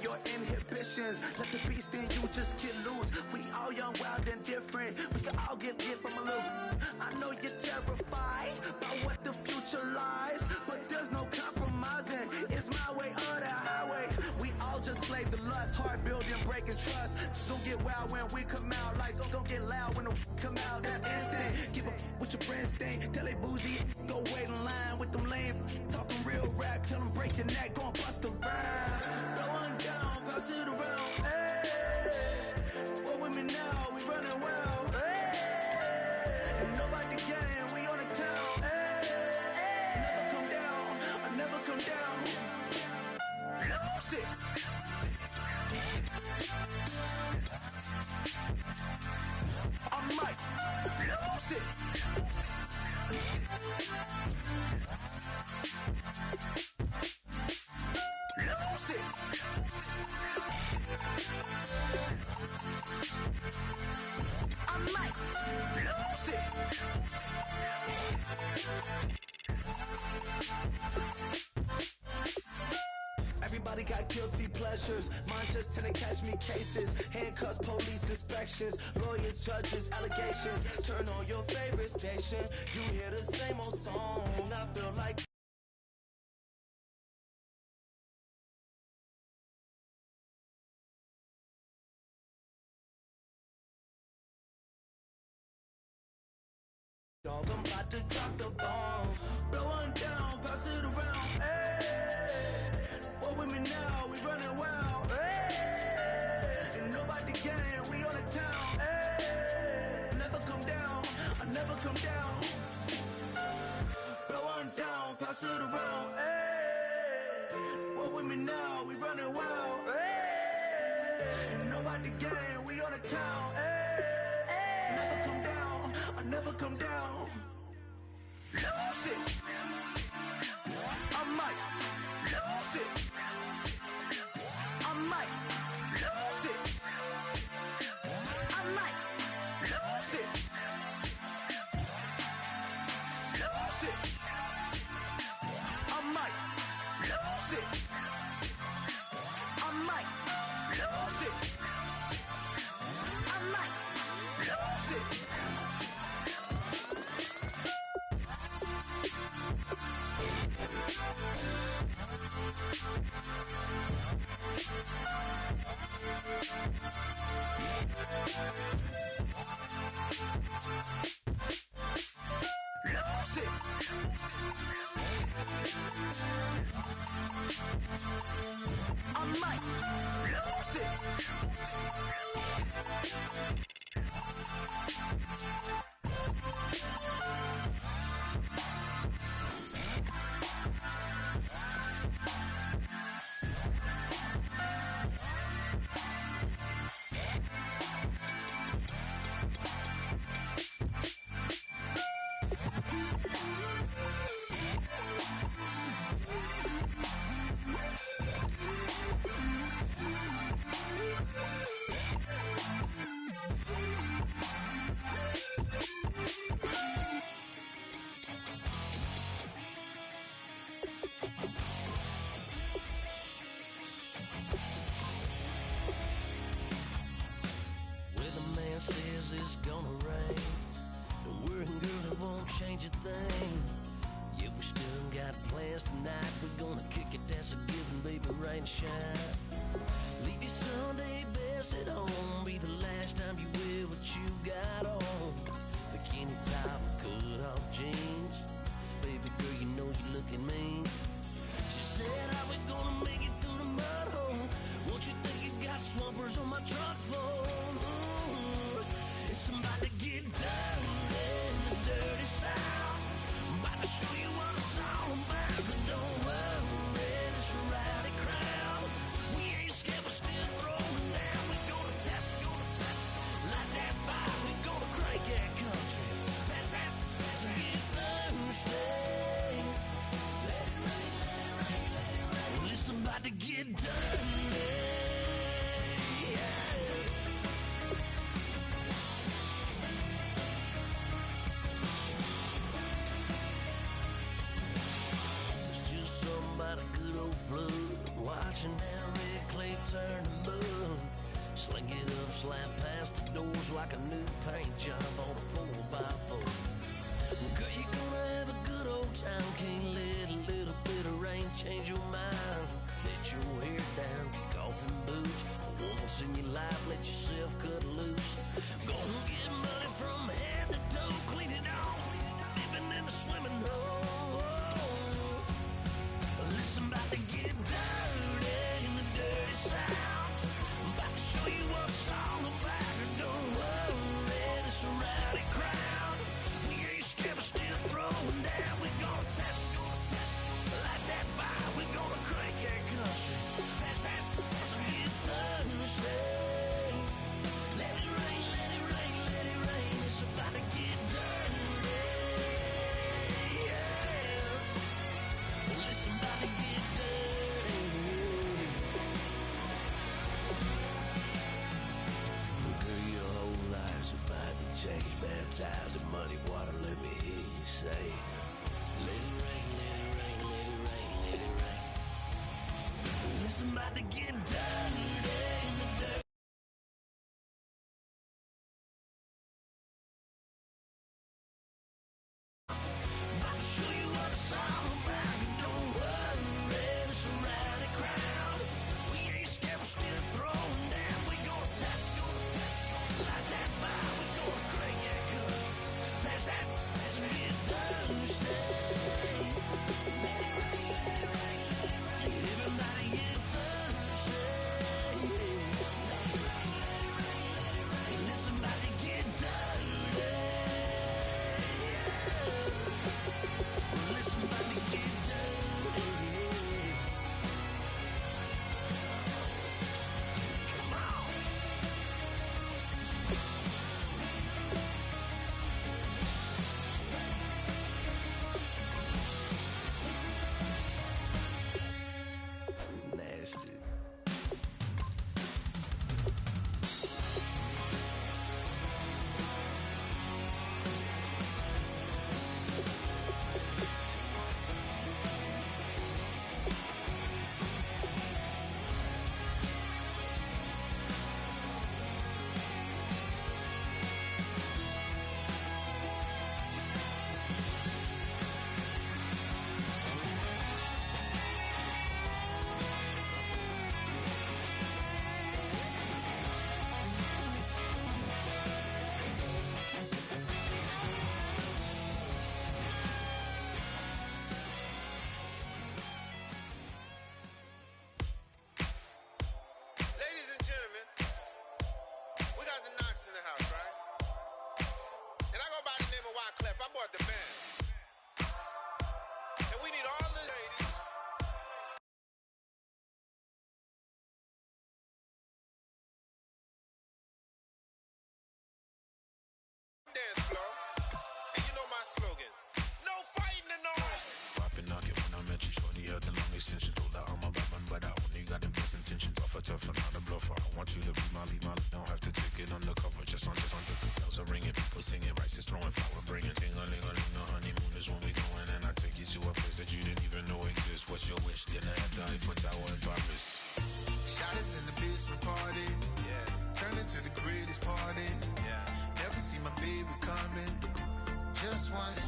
your inhibitions. Let the beast in you just get loose. We all young, wild, and different. We can all get lit from a little. I know you're terrified by what the future lies, but there's no compromising. It's my way or the highway. We all just slave to lust, heart building, breaking trust. Don't get wild when we come out, like don't get loud when the come out. That's instant. Give up what your friends think. Tell they bougie, go wait in line with them lame. Talking real rap, tell them break your neck, go and bust a rhyme. Blow one down, pass it around. Hey, what with me now? We running wild. Hey, and nobody game, we on the town. Hey, never come down, I never come down. Lose it. I might lose it. Lose it. I might lose it. Everybody got guilty pleasures. Mine just tend to catch me cases. Handcuffs, police inspections, lawyers, judges, allegations. Turn on your favorite station. You hear the same old song. I feel like dog, I'm about to drop the bomb. Blow one down, pass it around. Hey, what with me now? We running wild. Hey, and nobody game, we on the town. Hey, never come down, I never come down. Blow one down, pass it around. Hey, what with me now? We running wild. Hey, and nobody game, we on the town. Hey, never come down, I never come down. Lose it. I might lose it. I might lose it. I might lose it. Lose it. I might lose it. I might lose it. I might lose it. I might lose it. Says it's gonna rain. Don't worry, girl, it won't change a thing. Yeah, we still got plans tonight. We're gonna kick it, that's a given, baby, rain and shine. Leave your Sunday best at home. Be the last time you wear what you got on. Bikini top, cut off jeans. Baby girl, you know you're looking mean. She said, how we gonna make it through the mud hole? Won't you think you got swampers on my truck floor? It's about to get done in the dirty south. I'm about to show you what it's all about. But don't worry, it's a rowdy crowd. We ain't scared, we're still throwing down. We gonna tap, light that fire. We gonna crank that country. Pass that, get Thursday. Let it rain, let it rain, let it rain. Well, it's about to get done. Watching that red clay turn slap past the doors like a new paint job on a 4x4. Girl, you're gonna have a good old time. Can't let a little bit of rain change your mind. Let your hair down, kick off in boots. Once in your life, let yourself cut loose. Gonna get money from head to toe, clean it off, living in a swimming hole. Listen, about to get dirty in the dirty South. I'm about to show you what it's all about. Don't worry, this a rowdy crowd. We ain't scared, but still throwing down. We gonna tap, light that fire. We gonna crank that country. Pass that, so get Thursday. Let it rain, let it rain, let it rain. It's about to get dirty. Yeah. Listen, about to get dirty. Girl, your whole life's about to change. Baptized in muddy water, let me hear you say. Let it rain, let it rain, let it rain, let it rain. Listen, about to get dirty in the dirt. About to show you what it's all about. Don't worry, it's a rowdy crowd. We ain't scared, we're still throwing down. We gonna tap, light that fire. We gonna crank that country. Pass that, let's get Thursday. Let it rain, let it rain, let it rain. Everybody get Thursday. Let it rain, let it rain, let it rain. Listen, about to get dirty. Listen, about to get dirty. Come on. Nasty. Ladies and gentlemen, we got the Knox in the house, right? And I go by the name of Wyclef. I bought the band. And we need all the ladies. Dance floor. And you know my slogan. No fighting and no. Poppin' knockin' when I met you, shorty had the long extension. Told her I'm a bad man, but I only got the best intentions. Tough and not a bluffer. I want you to be my lead, don't have to take it undercover. Just on the bells are ringing, people singing, rice is throwing, flower bringing. Ting-a-ling-a-ling, the honeymoon is when we going, and I take you to a place that you didn't even know exists. What's your wish? Dinner at the Eiffel Tower in Paris. Shot is in the basement party. Yeah. Turn into the greatest party. Yeah. Never see my baby coming. Just once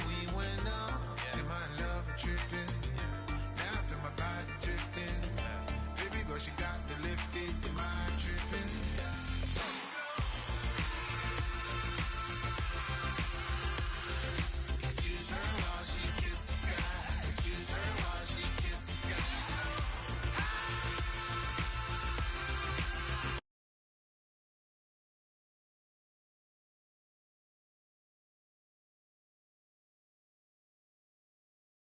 we went up. Yeah. And my love and tripping. Yeah. Now I feel my body drifting. Yeah. Baby girl, she got me lifted. Am I tripping? Yeah. Excuse her while she kisses the sky. Excuse her while she kisses the sky.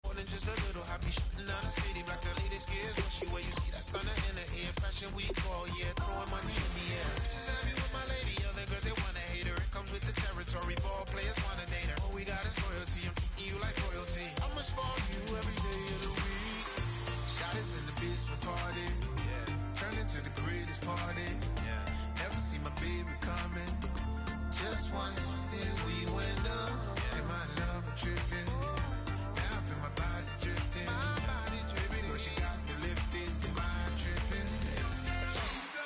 More than just a little happy shooting down the city. Black the latest gears. What she wear, you see that sun in the air. Fashion week all year. Throwing money in the air. Bitches happy with my lady. Other girls, they wanna hate her. It comes with the territory. Ball players wanna date her. All we got is loyalty. I'm treating you like royalty. I'ma spoil you every day of the week. Shot is in the basement party. Yeah. Turn into the greatest party. Yeah. Never see my baby coming. Just once, then we went up. Yeah. And my love and tripping. Now I feel my body drifting. My body drifting. Baby girl, she got me lifted. Am I tripping? She's so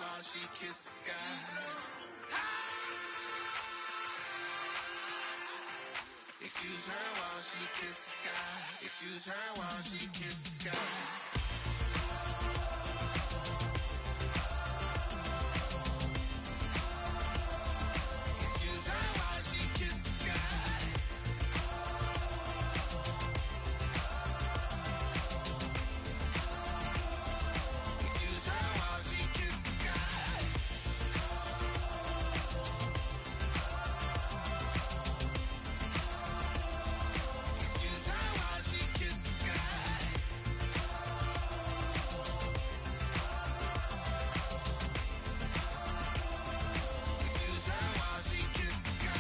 while she kissed the sky. Excuse her while she kissed the sky. Excuse her while she kissed the sky. Excuse her while she kissed the sky. Excuse her while she kissed the sky. Excuse her while she kissed the sky. Excuse her while she kissed the sky.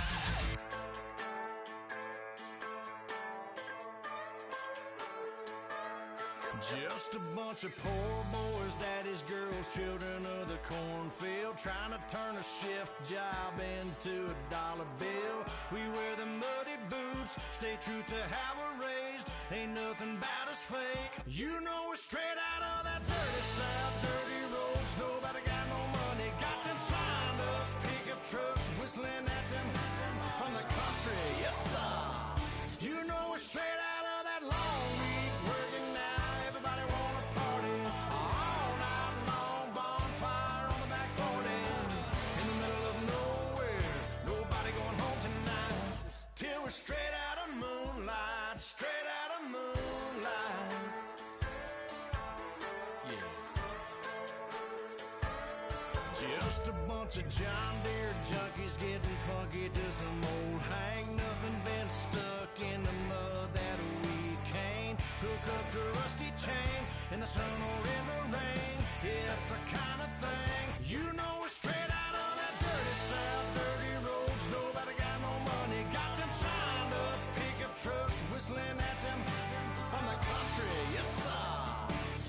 Just a bunch of poor boys, daddies, girls, children of the cornfield, trying to turn a shift job into a dollar bill. We wear the muddy boots, stay true to how we're raised. Ain't nothing about us fake. You know we're straight out of that dirty south, dirty roads. Nobody got no money, got them signed up pickup trucks, whistling at them from the country. Yes, sir. You know we're straight out of that long week working now. Everybody wanna party all night long. Bonfire on the back 40 in the middle of nowhere. Nobody going home tonight till we're straight out of moonlight. Straight out of moonlight. Yeah. Just a bunch of John Deere junkies getting funky to some old hang. Nothing been stuck in the mud that we can't hook up to a rusty chain in the sun or in the rain. Yeah, it's the kind of thing. You know we're straight out of that dirty south, dirty roads. Nobody got no money, got them signed up pickup trucks, whistling at them from the country. Yes, sir.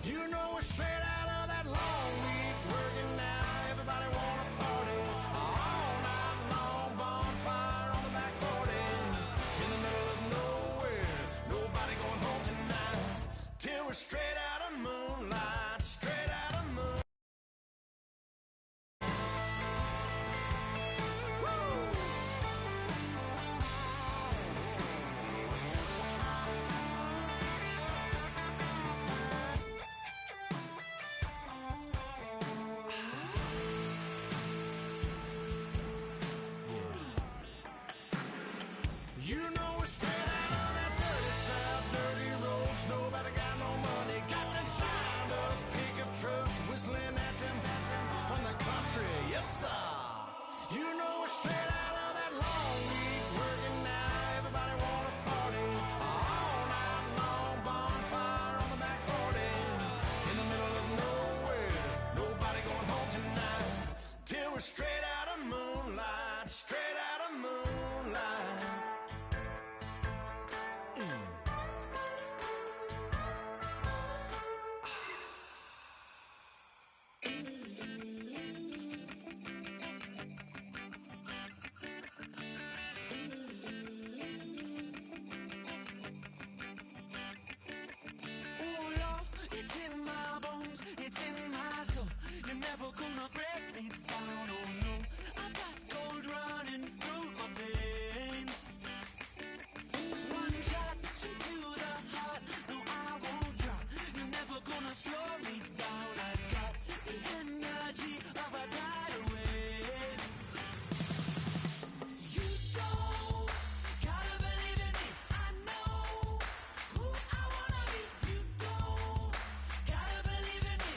You know we're straight out of that long week working now. Everybody wanna party all night long. Bonfire on the back 40 in the middle of nowhere. Nobody going home tonight till we're straight out of moonlight. Straight out of moonlight. You know we're straight out of that dirty south, dirty roads. Nobody got no money, got them signed up pickup trucks, whistling at them from the country. Yes, sir. You know we're straight out of that long week working now. Everybody wanna party all night long. Bonfire on the back 40 in the middle of nowhere. Nobody going home tonight till we're straight out of moonlight. Straight out of moonlight. Oh Lord, it's in my bones, it's in my soul. You're never gonna break me down, oh no. I've got gold running through my veins. One shot straight to the heart, no I won't drop. You're never gonna slow me down. I've got the energy of a tidal wave. You don't gotta believe in me, I know who I wanna be. You don't gotta believe in me,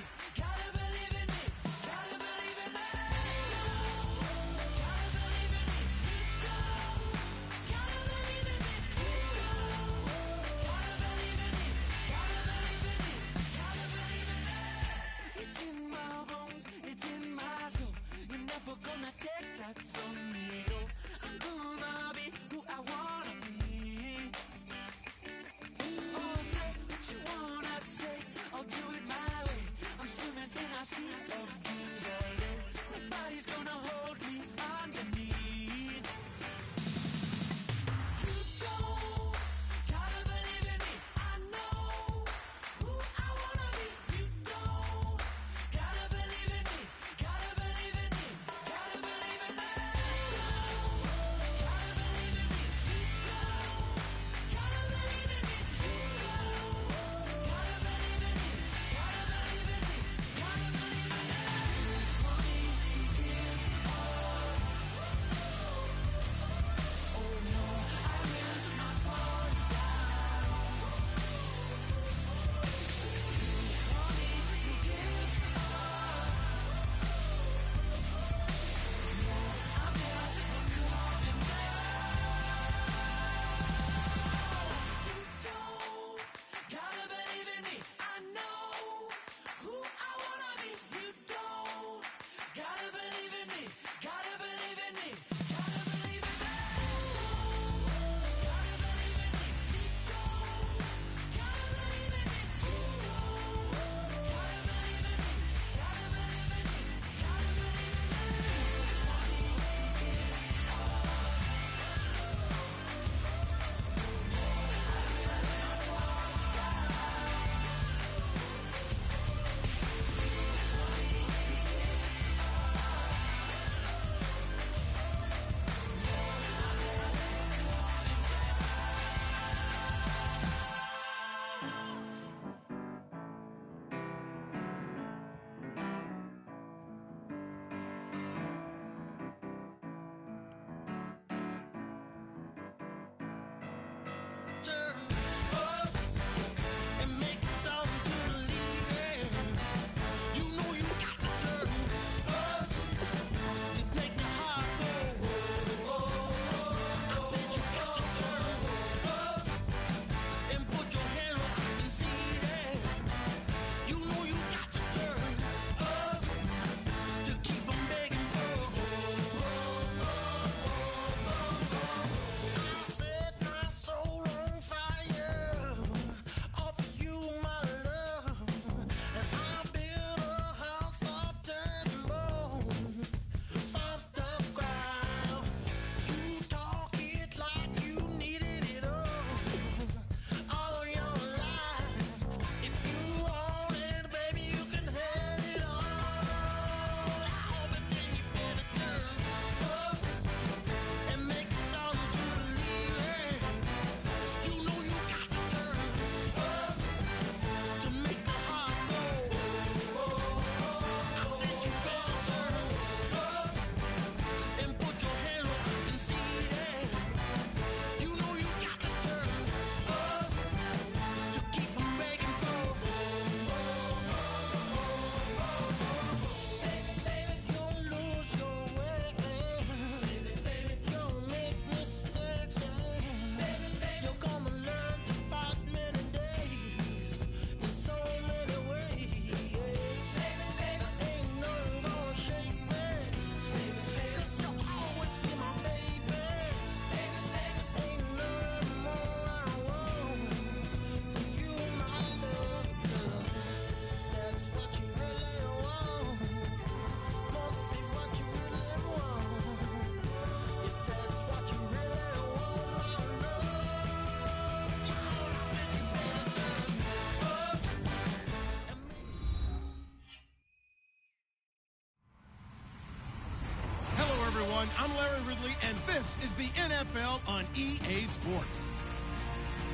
everyone. I'm Larry Ridley, and this is the NFL on EA Sports.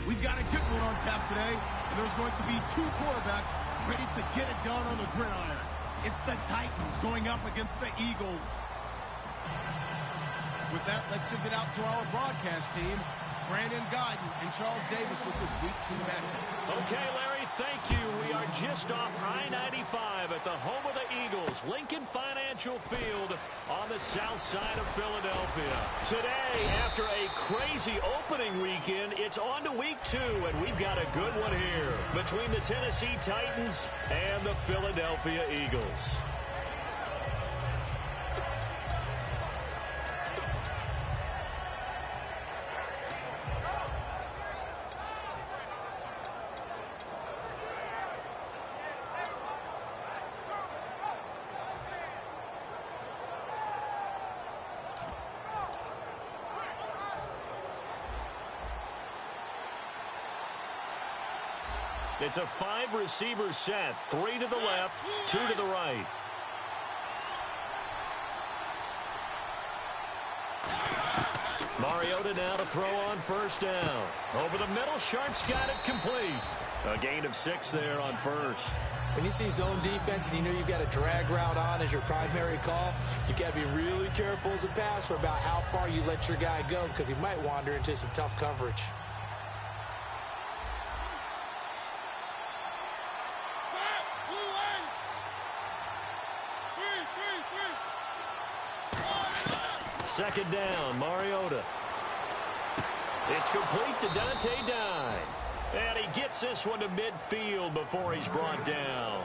We've got a good one on tap today, and there's going to be two quarterbacks ready to get it done on the gridiron. It's the Titans going up against the Eagles. With that, let's send it out to our broadcast team, Brandon Godden and Charles Davis with this Week 2 matchup. Okay, Larry, thank you. We are just off I-95 at the home of the Eagles, Lincoln Financial Field on the south side of Philadelphia. Today, after a crazy opening weekend, it's on to Week 2, and we've got a good one here between the Tennessee Titans and the Philadelphia Eagles. It's a 5-receiver set, 3 to the left, 2 to the right. Mariota now to throw on first down. Over the middle, Sharp's got it complete. A gain of 6 there on first. When you see zone defense and you know you've got a drag route on as your primary call, you got to be really careful as a passer about how far you let your guy go because he might wander into some tough coverage. Second down, Mariota. It's complete to Dante Dye. And he gets this one to midfield before he's brought down.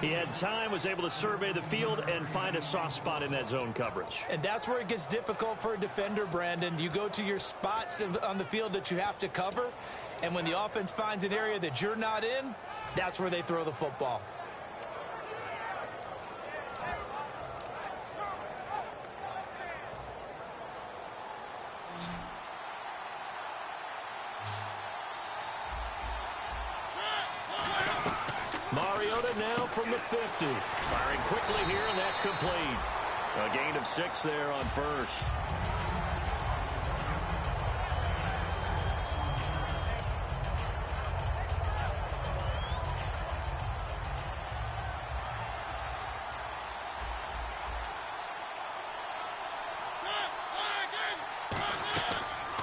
He had time, was able to survey the field and find a soft spot in that zone coverage. And that's where it gets difficult for a defender, Brandon. You go to your spots on the field that you have to cover, and when the offense finds an area that you're not in, that's where they throw the football. Mariota now from the 50. Firing quickly here, and that's complete. A gain of 6 there on first.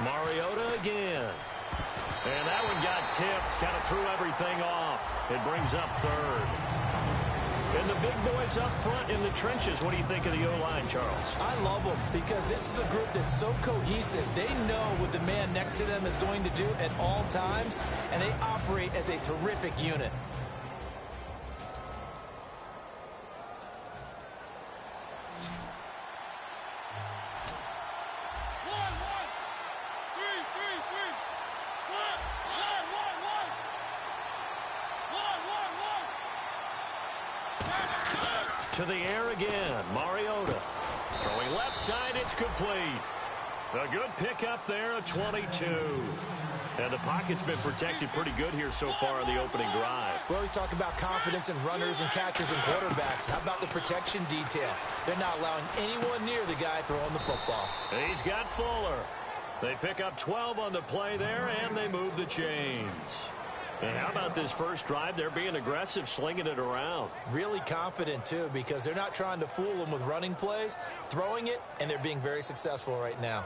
Mariota again. And that one got tipped, kind of threw everything off. It brings up third. And the big boys up front in the trenches, what do you think of the O-line, Charles? I love them because this is a group that's so cohesive. They know what the man next to them is going to do at all times, and they operate as a terrific unit. To the air again, Mariota. Throwing left side, it's complete. A good pickup there, a 22. And the pocket's been protected pretty good here so far on the opening drive. We always talk about confidence in runners and catchers and quarterbacks. How about the protection detail? They're not allowing anyone near the guy throwing the football. He's got Fuller. They pick up 12 on the play there, and they move the chains. And how about this first drive? They're being aggressive, slinging it around. Really confident, too, because they're not trying to fool them with running plays, throwing it, and they're being very successful right now.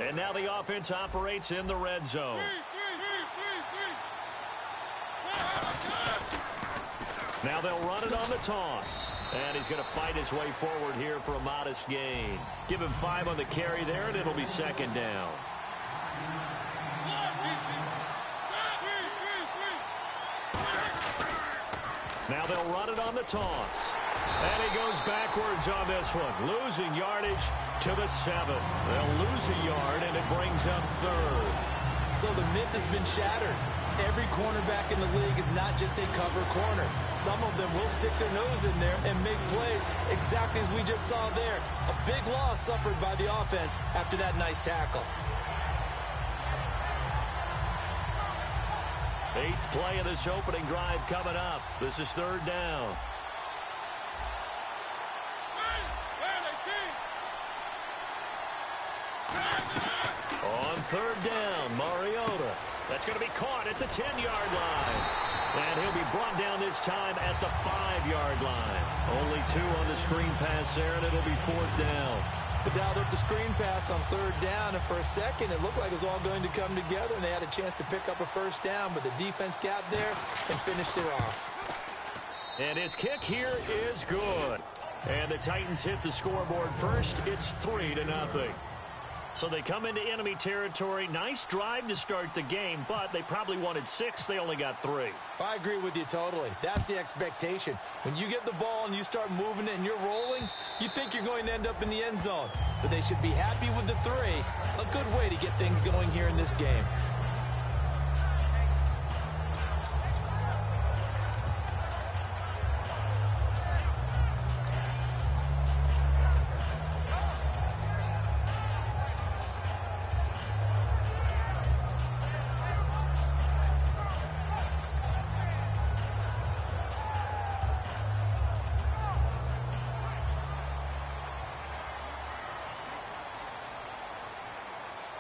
And now the offense operates in the red zone. Now they'll run it on the toss. And he's going to fight his way forward here for a modest gain. Give him 5 on the carry there, and it'll be second down. Now they'll run it on the toss. And he goes backwards on this one. Losing yardage to the 7. They'll lose a yard, and it brings up third. So the myth has been shattered. Every cornerback in the league is not just a cover corner. Some of them will stick their nose in there and make plays exactly as we just saw there. A big loss suffered by the offense after that nice tackle. 8th play of this opening drive coming up. This is third down. third down. Mariota. That's going to be caught at the 10-yard line. And he'll be brought down this time at the 5-yard line. Only 2 on the screen pass there, and it'll be fourth down. They dialed up the screen pass on third down, and for a second, it looked like it was all going to come together, and they had a chance to pick up a first down, but the defense got there and finished it off. And his kick here is good. And the Titans hit the scoreboard first. It's 3-0. So they come into enemy territory. Nice drive to start the game, but they probably wanted 6. They only got 3. I agree with you totally. That's the expectation. When you get the ball and you start moving it and you're rolling, you think you're going to end up in the end zone. But they should be happy with the 3. A good way to get things going here in this game.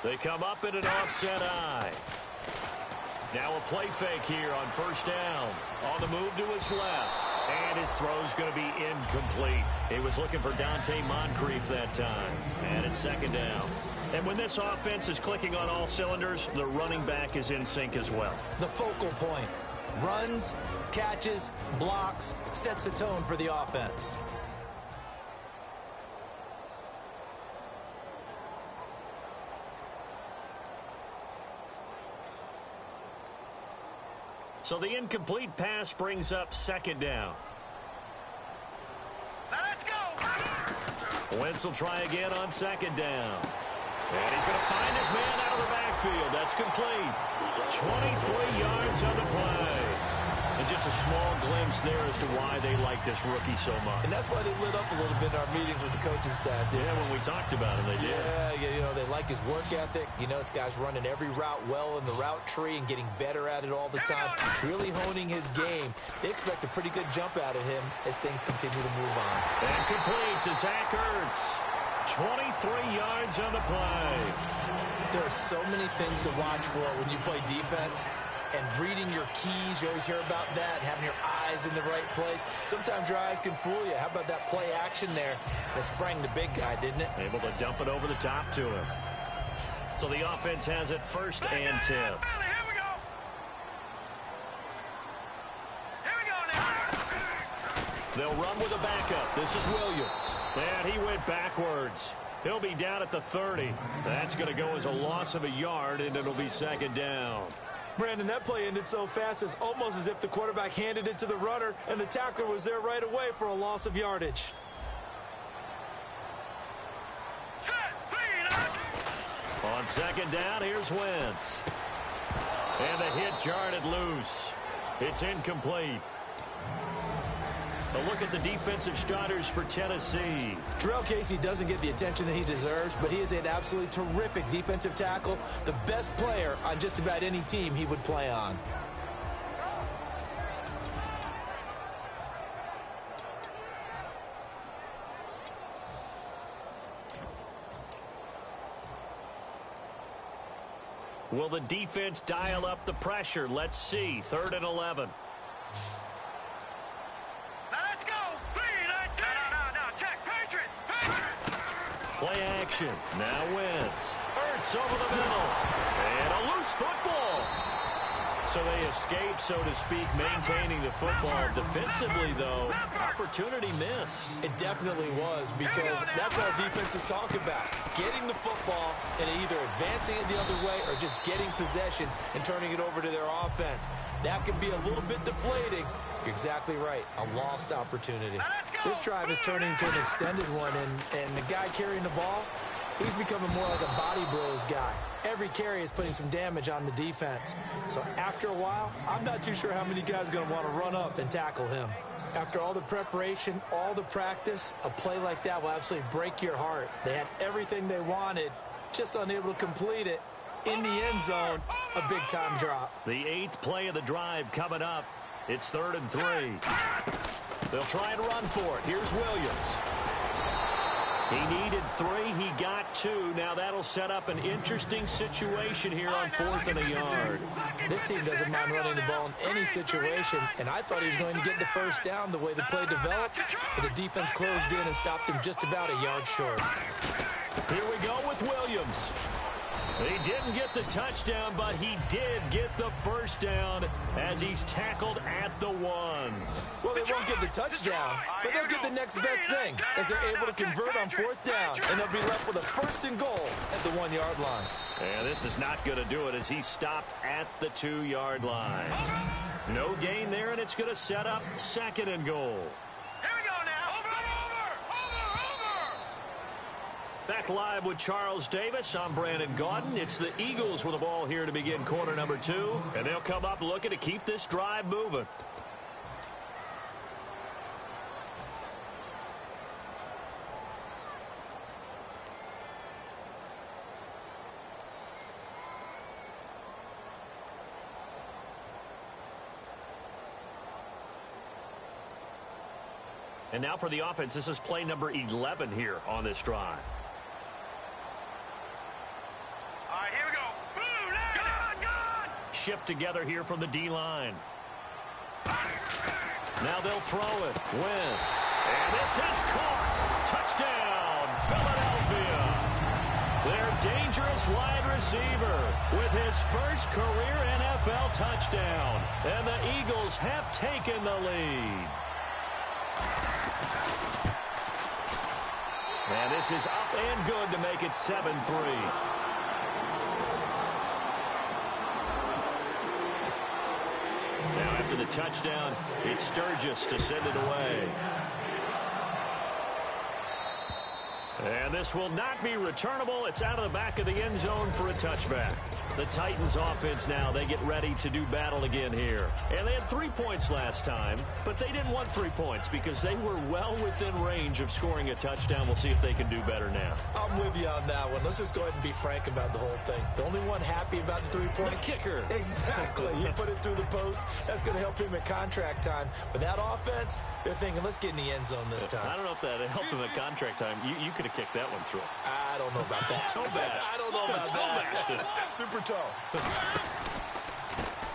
They come up in an offset eye. Now a play fake here on first down. On the move to his left. And his throw's going to be incomplete. He was looking for Dante Moncrief that time. And it's second down. And when this offense is clicking on all cylinders, the running back is in sync as well. The focal point. Runs, catches, blocks, sets the tone for the offense. So the incomplete pass brings up second down. Let's go! Wentz will try again on second down. And he's going to find his man out of the backfield. That's complete. 23 yards on the play. And just a small glimpse there as to why they like this rookie so much. And that's why they lit up a little bit in our meetings with the coaching staff. Yeah, when we talked about him, they did. Yeah, you know, they like his work ethic. You know, this guy's running every route well in the route tree and getting better at it all the time. Really honing his game. They expect a pretty good jump out of him as things continue to move on. And complete to Zach Ertz. 23 yards on the play. There are so many things to watch for when you play defense. And reading your keys, you always hear about that, and having your eyes in the right place. Sometimes your eyes can fool you. How about that play action there? That sprang the big guy, didn't it? Able to dump it over the top to him. So the offense has it first and 10. Here we go. Here we go now. They'll run with a backup. This is Williams. And he went backwards. He'll be down at the 30. That's going to go as a loss of a yard, and it'll be second down. Brandon, that play ended so fast, it's almost as if the quarterback handed it to the runner, and the tackler was there right away for a loss of yardage. On second down, here's Wentz. And the hit jarred it loose. It's incomplete. A look at the defensive starters for Tennessee. Jarrell Casey doesn't get the attention that he deserves, but he is an absolutely terrific defensive tackle, the best player on just about any team he would play on. Will the defense dial up the pressure? Let's see. 3rd and 11. Play action. Now Wentz. Ertz over the middle. And a loose football. So they escape, so to speak, maintaining the football. Defensively, though, opportunity missed. It definitely was, because that's all defenses talk about. Getting the football and either advancing it the other way or just getting possession and turning it over to their offense. That can be a little bit deflating. You're exactly right. A lost opportunity. This drive is turning into an extended one, and the guy carrying the ball, he's becoming more like a body blows guy. Every carry is putting some damage on the defense. So after a while, I'm not too sure how many guys are going to want to run up and tackle him. After all the preparation, all the practice, a play like that will absolutely break your heart. They had everything they wanted, just unable to complete it. In the end zone, a big-time drop. The 8th play of the drive coming up. It's 3rd and 3. They'll try and run for it. Here's Williams. He needed 3. He got 2. Now that'll set up an interesting situation here on 4th and a yard. This team doesn't mind running the ball in any situation, and I thought he was going to get the first down the way the play developed, but the defense closed in and stopped him just about a yard short. Here we go with Williams. He didn't get the touchdown, but he did get the first down as he's tackled at the 1. Well, they won't get the touchdown, but they'll get the next best thing as they're able to convert on 4th down, and they'll be left with a 1st and goal at the 1-yard line. And this is not going to do it as he's stopped at the 2-yard line. No gain there, and it's going to set up 2nd and goal. Back live with Charles Davis. I'm Brandon Gaudin. It's the Eagles with the ball here to begin quarter number 2. And they'll come up looking to keep this drive moving. And now for the offense, this is play number 11 here on this drive. Shift together here from the D-line. Now they'll throw it. Wentz. And this is caught. Touchdown, Philadelphia. Their dangerous wide receiver with his first career NFL touchdown. And the Eagles have taken the lead. And this is up and good to make it 7-3. Now after the touchdown, it's Sturgis to send it away. And this will not be returnable. It's out of the back of the end zone for a touchback. The Titans offense now, they get ready to do battle again here. And they had 3 points last time, but they didn't want 3 points because they were well within range of scoring a touchdown. We'll see if they can do better now. I'm with you on that one. Let's just go ahead and be frank about the whole thing. The only one happy about the 3-point. The kicker. Exactly. He put it through the post. That's going to help him at contract time. But that offense, they're thinking, let's get in the end zone this time. I don't know if that helped him at contract time. You could have kicked that one through. I don't know about that. Toe bash. I don't know about that. Super toe.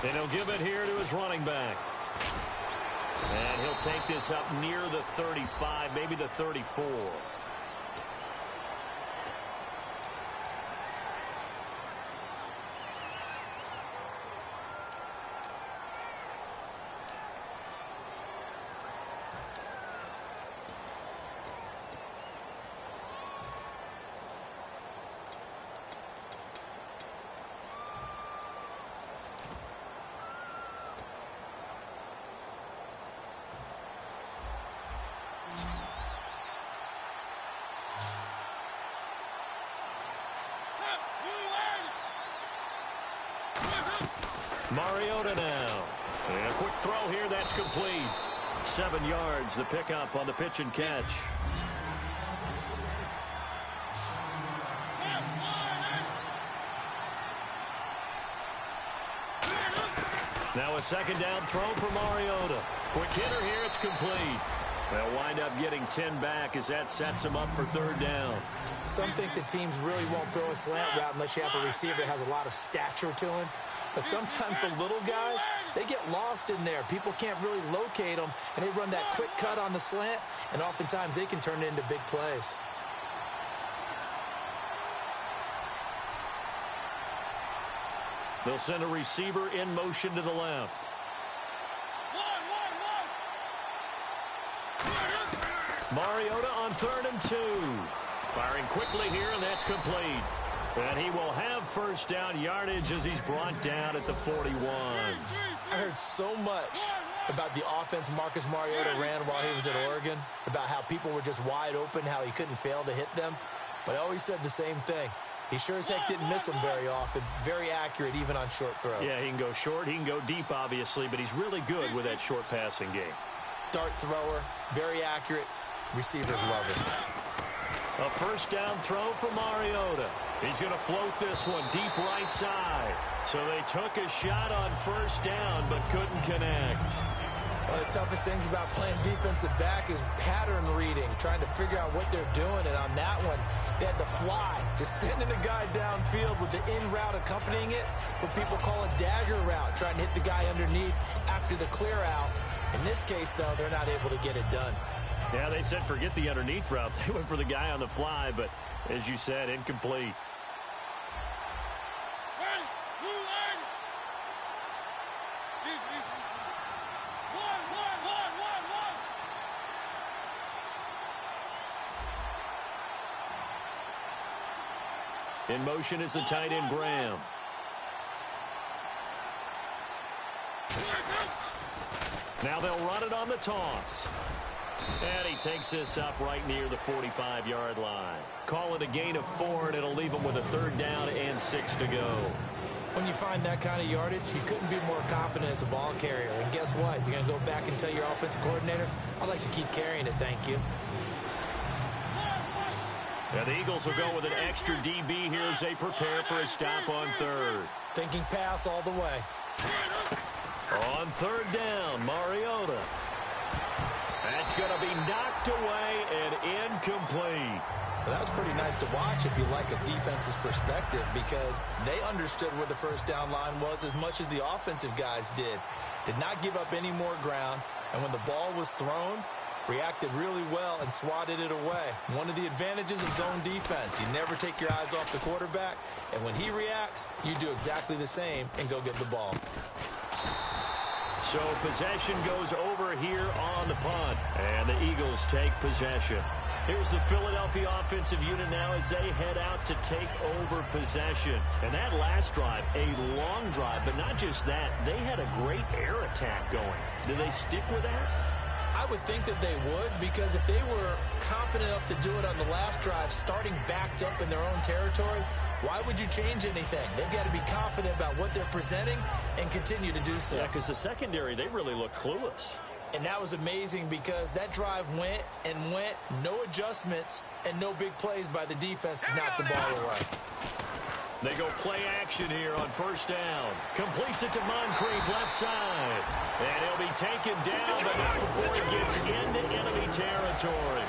And he'll give it here to his running back. And he'll take this up near the 35, maybe the 34. Mariota now. And a quick throw here, that's complete. 7 yards, the pickup on the pitch and catch. Now a second down throw for Mariota. Quick hitter here, it's complete. They'll wind up getting 10 back as that sets them up for 3rd down. Some think the teams really won't throw a slant route unless you have a receiver that has a lot of stature to him. But sometimes the little guys, they get lost in there. People can't really locate them, and they run that quick cut on the slant, and oftentimes they can turn it into big plays. They'll send a receiver in motion to the left. Mariota on 3rd and 2. Firing quickly here, and that's complete. And he will have first down yardage as he's brought down at the 41. I heard so much about the offense Marcus Mariota ran while he was at Oregon, about how people were just wide open, how he couldn't fail to hit them. But I always said the same thing. He sure as heck didn't miss them very often. Very accurate even on short throws. Yeah, he can go short. He can go deep, obviously, but he's really good with that short passing game. Dart thrower, very accurate. Receivers love it. A first down throw for Mariota. He's going to float this one deep right side. So they took a shot on first down but couldn't connect. One of the toughest things about playing defensive back is pattern reading, trying to figure out what they're doing. And on that one, they had the fly, just sending a guy downfield with the in route accompanying it, what people call a dagger route, trying to hit the guy underneath after the clear out. In this case, though, they're not able to get it done. Yeah, they said forget the underneath route. They went for the guy on the fly, but as you said, incomplete. In motion is the tight end, Graham. Now they'll run it on the toss. And he takes this up right near the 45-yard line. Call it a gain of 4, and it'll leave him with a 3rd down and 6 to go. When you find that kind of yardage, you couldn't be more confident as a ball carrier. And guess what? You're going to go back and tell your offensive coordinator, I'd like to keep carrying it, thank you. Now the Eagles will go with an extra DB here as they prepare for a stop on 3rd. Thinking pass all the way. On 3rd down, Mariota. That's going to be knocked away and incomplete. Well, that was pretty nice to watch if you like a defense's perspective, because they understood where the 1st down line was as much as the offensive guys did. Did not give up any more ground, and when the ball was thrown, reacted really well and swatted it away. One of the advantages of zone defense, you never take your eyes off the quarterback, and when he reacts, you do exactly the same and go get the ball. So possession goes over here on the punt, and the Eagles take possession. Here's the Philadelphia offensive unit now as they head out to take over possession. And that last drive, a long drive, but not just that, they had a great air attack going. Do they stick with that? I would think that they would, because if they were confident enough to do it on the last drive, starting backed up in their own territory, why would you change anything? They've got to be confident about what they're presenting and continue to do so. Yeah, because the secondary, they really look clueless. And that was amazing because that drive went and went, no adjustments, and no big plays by the defense to knock the ball away. They go play action here on 1st down. Completes it to Moncrief left side. And he'll be taken down, but not before he gets into enemy territory.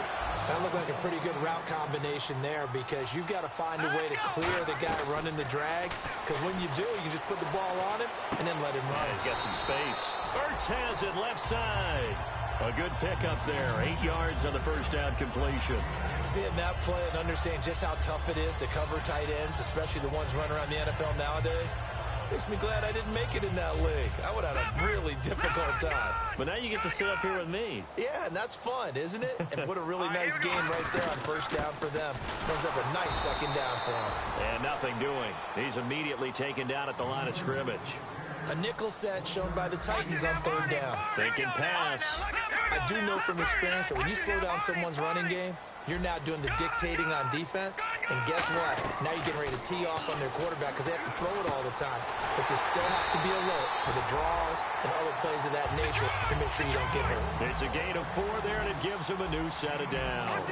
That looked like a pretty good route combination there, because you've got to find a way to clear the guy running the drag, because when you do, you can just put the ball on him and then let him run. Yeah, he's got some space. Ertz has it left side. A good pickup there. 8 yards on the 1st down completion. Seeing that play and understanding just how tough it is to cover tight ends, especially the ones running around the NFL nowadays, makes me glad I didn't make it in that league. I would have had a really difficult time. But now you get to sit up here with me. Yeah, and that's fun, isn't it? And what a really nice game right there on 1st down for them. Brings up a nice 2nd down for them. And nothing doing. He's immediately taken down at the line of scrimmage. A nickel set shown by the Titans on 3rd down. Thinking pass. I do know from experience that when you slow down someone's running game, you're now doing the dictating on defense. And guess what? Now you're getting ready to tee off on their quarterback because they have to throw it all the time. But you still have to be alert for the draws and other plays of that nature to make sure you don't get hurt. It's a gain of 4 there, and it gives him a new set of downs.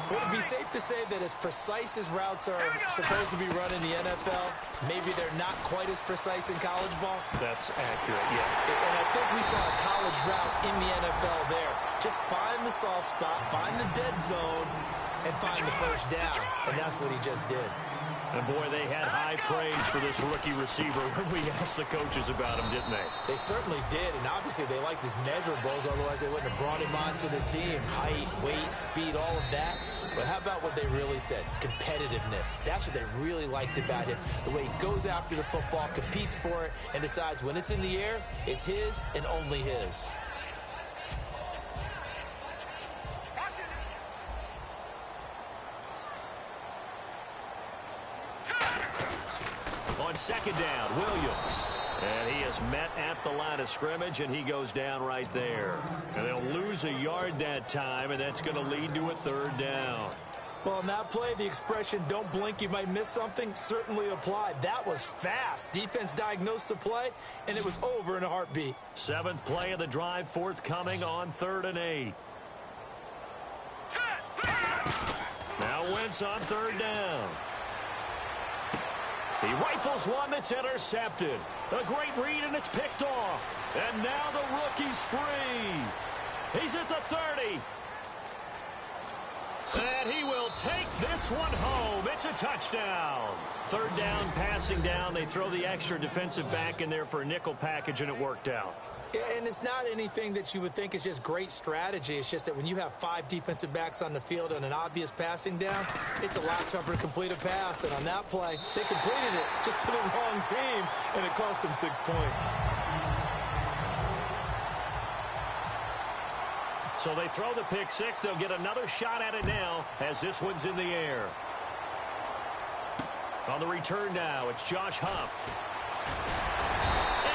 Would it be safe to say that as precise as routes are supposed to be run in the NFL, maybe they're not quite as precise in college ball? That's accurate, yeah. And I think we saw a college route in the NFL there. Just find the soft spot, find the dead zone, and find the 1st down. And that's what he just did. And boy, they had high praise for this rookie receiver when we asked the coaches about him, didn't they? They certainly did, and obviously they liked his measurables, otherwise they wouldn't have brought him onto the team. Height, weight, speed, all of that. But how about what they really said? Competitiveness. That's what they really liked about him. The way he goes after the football, competes for it, and decides when it's in the air, it's his and only his. On 2nd down, Williams. And he is met at the line of scrimmage, and he goes down right there. And they'll lose a yard that time, and that's going to lead to a 3rd down. Well, on that play, the expression, don't blink, you might miss something, certainly applied. That was fast. Defense diagnosed the play, and it was over in a heartbeat. 7th play of the drive, forthcoming on 3rd and 8. Now Wentz on 3rd down. He rifles one that's intercepted. A great read, and it's picked off. And now the rookie's free. He's at the 30. And he will take this one home. It's a touchdown. Third down, passing down. They throw the extra defensive back in there for a nickel package, and it worked out. And it's not anything that you would think is just great strategy. It's just that when you have 5 defensive backs on the field on an obvious passing down, it's a lot tougher to complete a pass. And on that play, they completed it just to the wrong team, and it cost them 6 points. So they throw the pick six. They'll get another shot at it now as this one's in the air. On the return now, it's Josh Huff.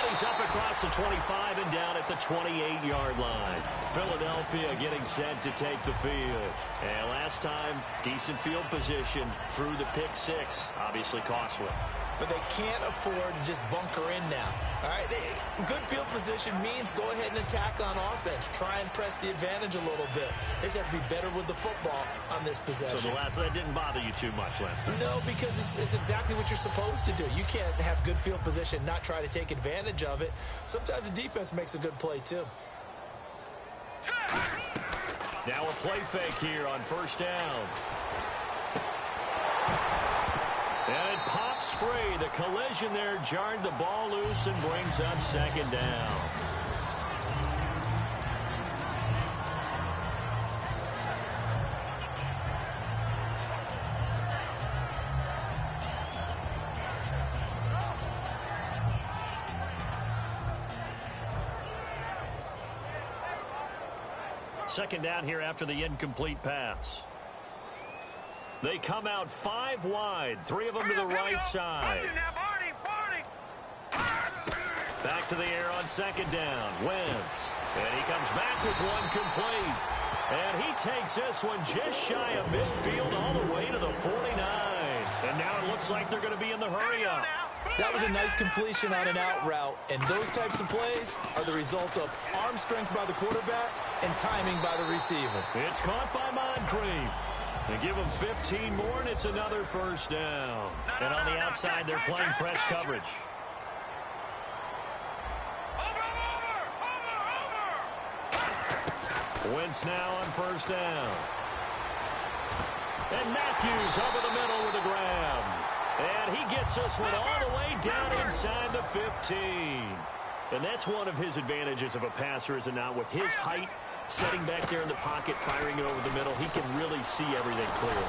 He's up across the 25 and down at the 28-yard line. Philadelphia getting set to take the field. And last time, decent field position through the pick six. Obviously costly. But they can't afford to just bunker in now. All right, good field position means go ahead and attack on offense. Try and press the advantage a little bit. They just have to be better with the football on this possession. So that didn't bother you too much last time? No, because it's exactly what you're supposed to do. You can't have good field position, not try to take advantage of it. Sometimes the defense makes a good play, too. Now a play fake here on first down. And it pops free. The collision there jarred the ball loose and brings up second down. Second down here after the incomplete pass. They come out 5 wide, 3 of them to the right side. Back to the air on second down. Wentz. And he comes back with one complete. And he takes this one just shy of midfield all the way to the 49. And now it looks like they're going to be in the hurry-up. That was a nice completion on an out route. And those types of plays are the result of arm strength by the quarterback and timing by the receiver. It's caught by Moncrief. They give him 15 more, and it's another first down. And on the outside, they're playing press coverage. Wentz now on first down. And Matthews over the middle with a grab. And he gets this one all the way down inside the 15. And that's one of his advantages of a passer, is it not? With his height, setting back there in the pocket, firing it over the middle, he can really see everything clearly.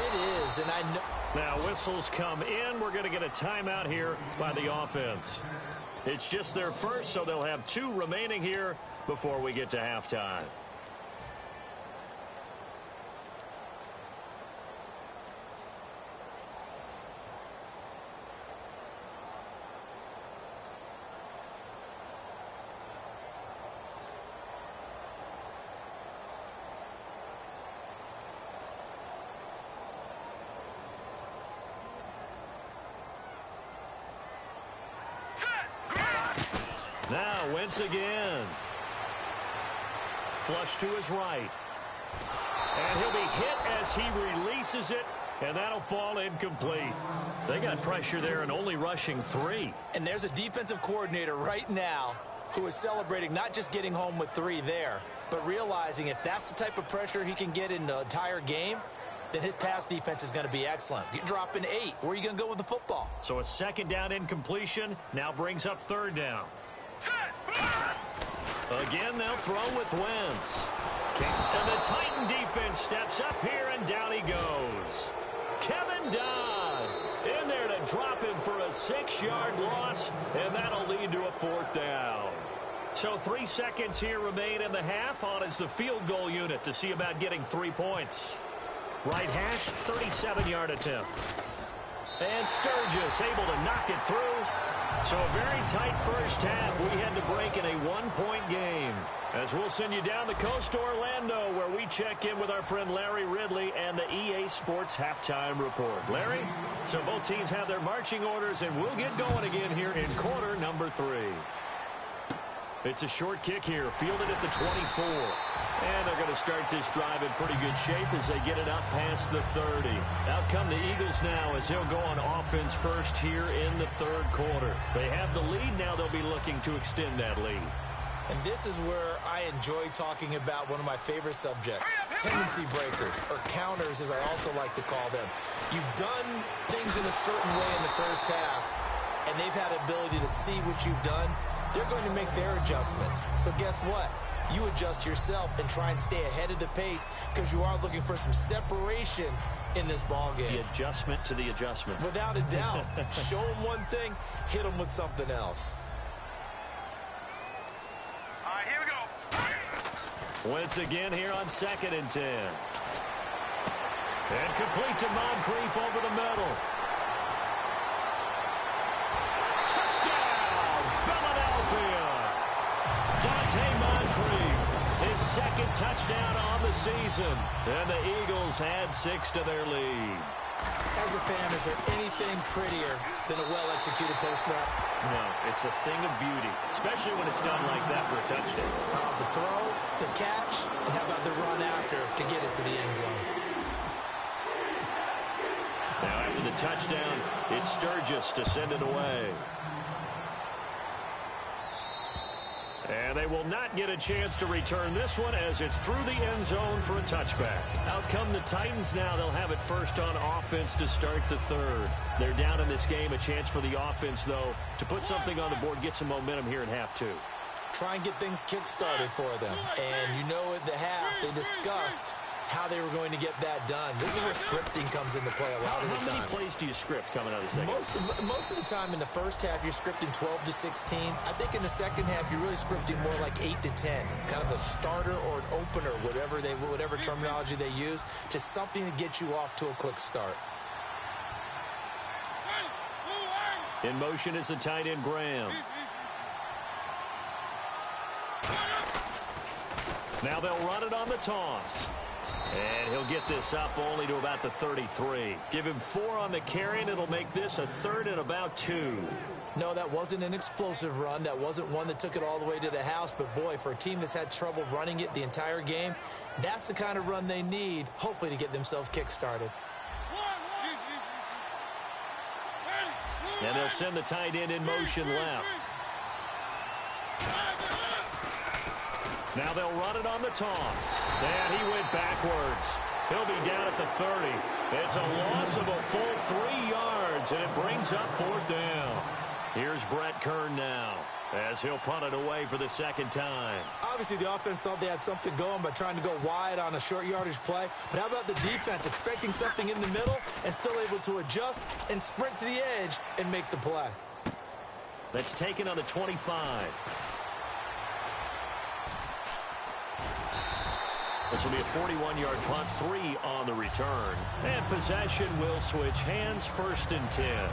It is, and I know. Now whistles come in. We're going to get a timeout here by the offense. It's just their first, so they'll have 2 remaining here before we get to halftime. Now Wentz again. Flush to his right. And he'll be hit as he releases it, and that'll fall incomplete. They got pressure there and only rushing 3. And there's a defensive coordinator right now who is celebrating not just getting home with 3 there, but realizing if that's the type of pressure he can get in the entire game, then his pass defense is going to be excellent. You're dropping 8. Where are you going to go with the football? So a second down incompletion now brings up third down. Again, they'll throw with Wentz. And the Titan defense steps up here, and down he goes. Kevin Dodd in there to drop him for a 6-yard loss, and that'll lead to a 4th down. So 3 seconds here remain in the half. On is the field goal unit to see about getting 3 points. Right hash, 37-yard attempt. And Sturgis able to knock it through. So a very tight first half. We had to break in a 1-point game. As we'll send you down the coast to Orlando, where we check in with our friend Larry Ridley and the EA Sports Halftime Report. Larry, so both teams have their marching orders, and we'll get going again here in quarter number 3. It's a short kick here, fielded at the 24. And they're going to start this drive in pretty good shape as they get it up past the 30. Out come the Eagles now as he'll go on offense first here in the third quarter. They have the lead. Now they'll be looking to extend that lead. And this is where I enjoy talking about one of my favorite subjects, tendency breakers, or counters as I also like to call them. You've done things in a certain way in the first half, and they've had ability to see what you've done. They're going to make their adjustments. So guess what? You adjust yourself and try and stay ahead of the pace because you are looking for some separation in this ball game. The adjustment to the adjustment. Without a doubt. Show them one thing, hit them with something else. All right, here we go. Once again here on 2nd and 10. And complete to Moncrief over the middle. Touchdown, Philadelphia. Dante Moncrief, his second touchdown on the season. And the Eagles add 6 to their lead. As a fan, is there anything prettier than a well-executed post route? No, it's a thing of beauty, especially when it's done like that for a touchdown. The throw, the catch, and how about the run after to get it to the end zone? Now after the touchdown, it's Sturgis to send it away. And they will not get a chance to return this one as it's through the end zone for a touchback. Out come the Titans now. They'll have it first on offense to start the third. They're down in this game. A chance for the offense, though, to put something on the board, get some momentum here in half 2. Try and get things kick-started for them. And you know at the half, they discussed how they were going to get that done. This is where scripting comes into play a lot of the time. How many plays do you script coming out of the second? Most of the time in the first half, you're scripting 12 to 16. I think in the second half, you're really scripting more like 8 to 10. Kind of a starter or an opener, whatever terminology they use. Just something to get you off to a quick start. In motion is the tight end, Graham. Now they'll run it on the toss. And he'll get this up only to about the 33. Give him 4 on the carry, and it'll make this a 3rd and about 2. No, that wasn't an explosive run. That wasn't one that took it all the way to the house. But, boy, for a team that's had trouble running it the entire game, that's the kind of run they need, hopefully, to get themselves kick-started. And they'll send the tight end in motion left. Now they'll run it on the toss. And he went backwards. He'll be down at the 30. It's a loss of a full 3 yards, and it brings up 4th down. Here's Brett Kern now as he'll punt it away for the second time. Obviously, the offense thought they had something going by trying to go wide on a short yardage play. But how about the defense expecting something in the middle and still able to adjust and sprint to the edge and make the play? That's taken on the 25. This will be a 41-yard punt, 3 on the return. And possession will switch hands, 1st and 10.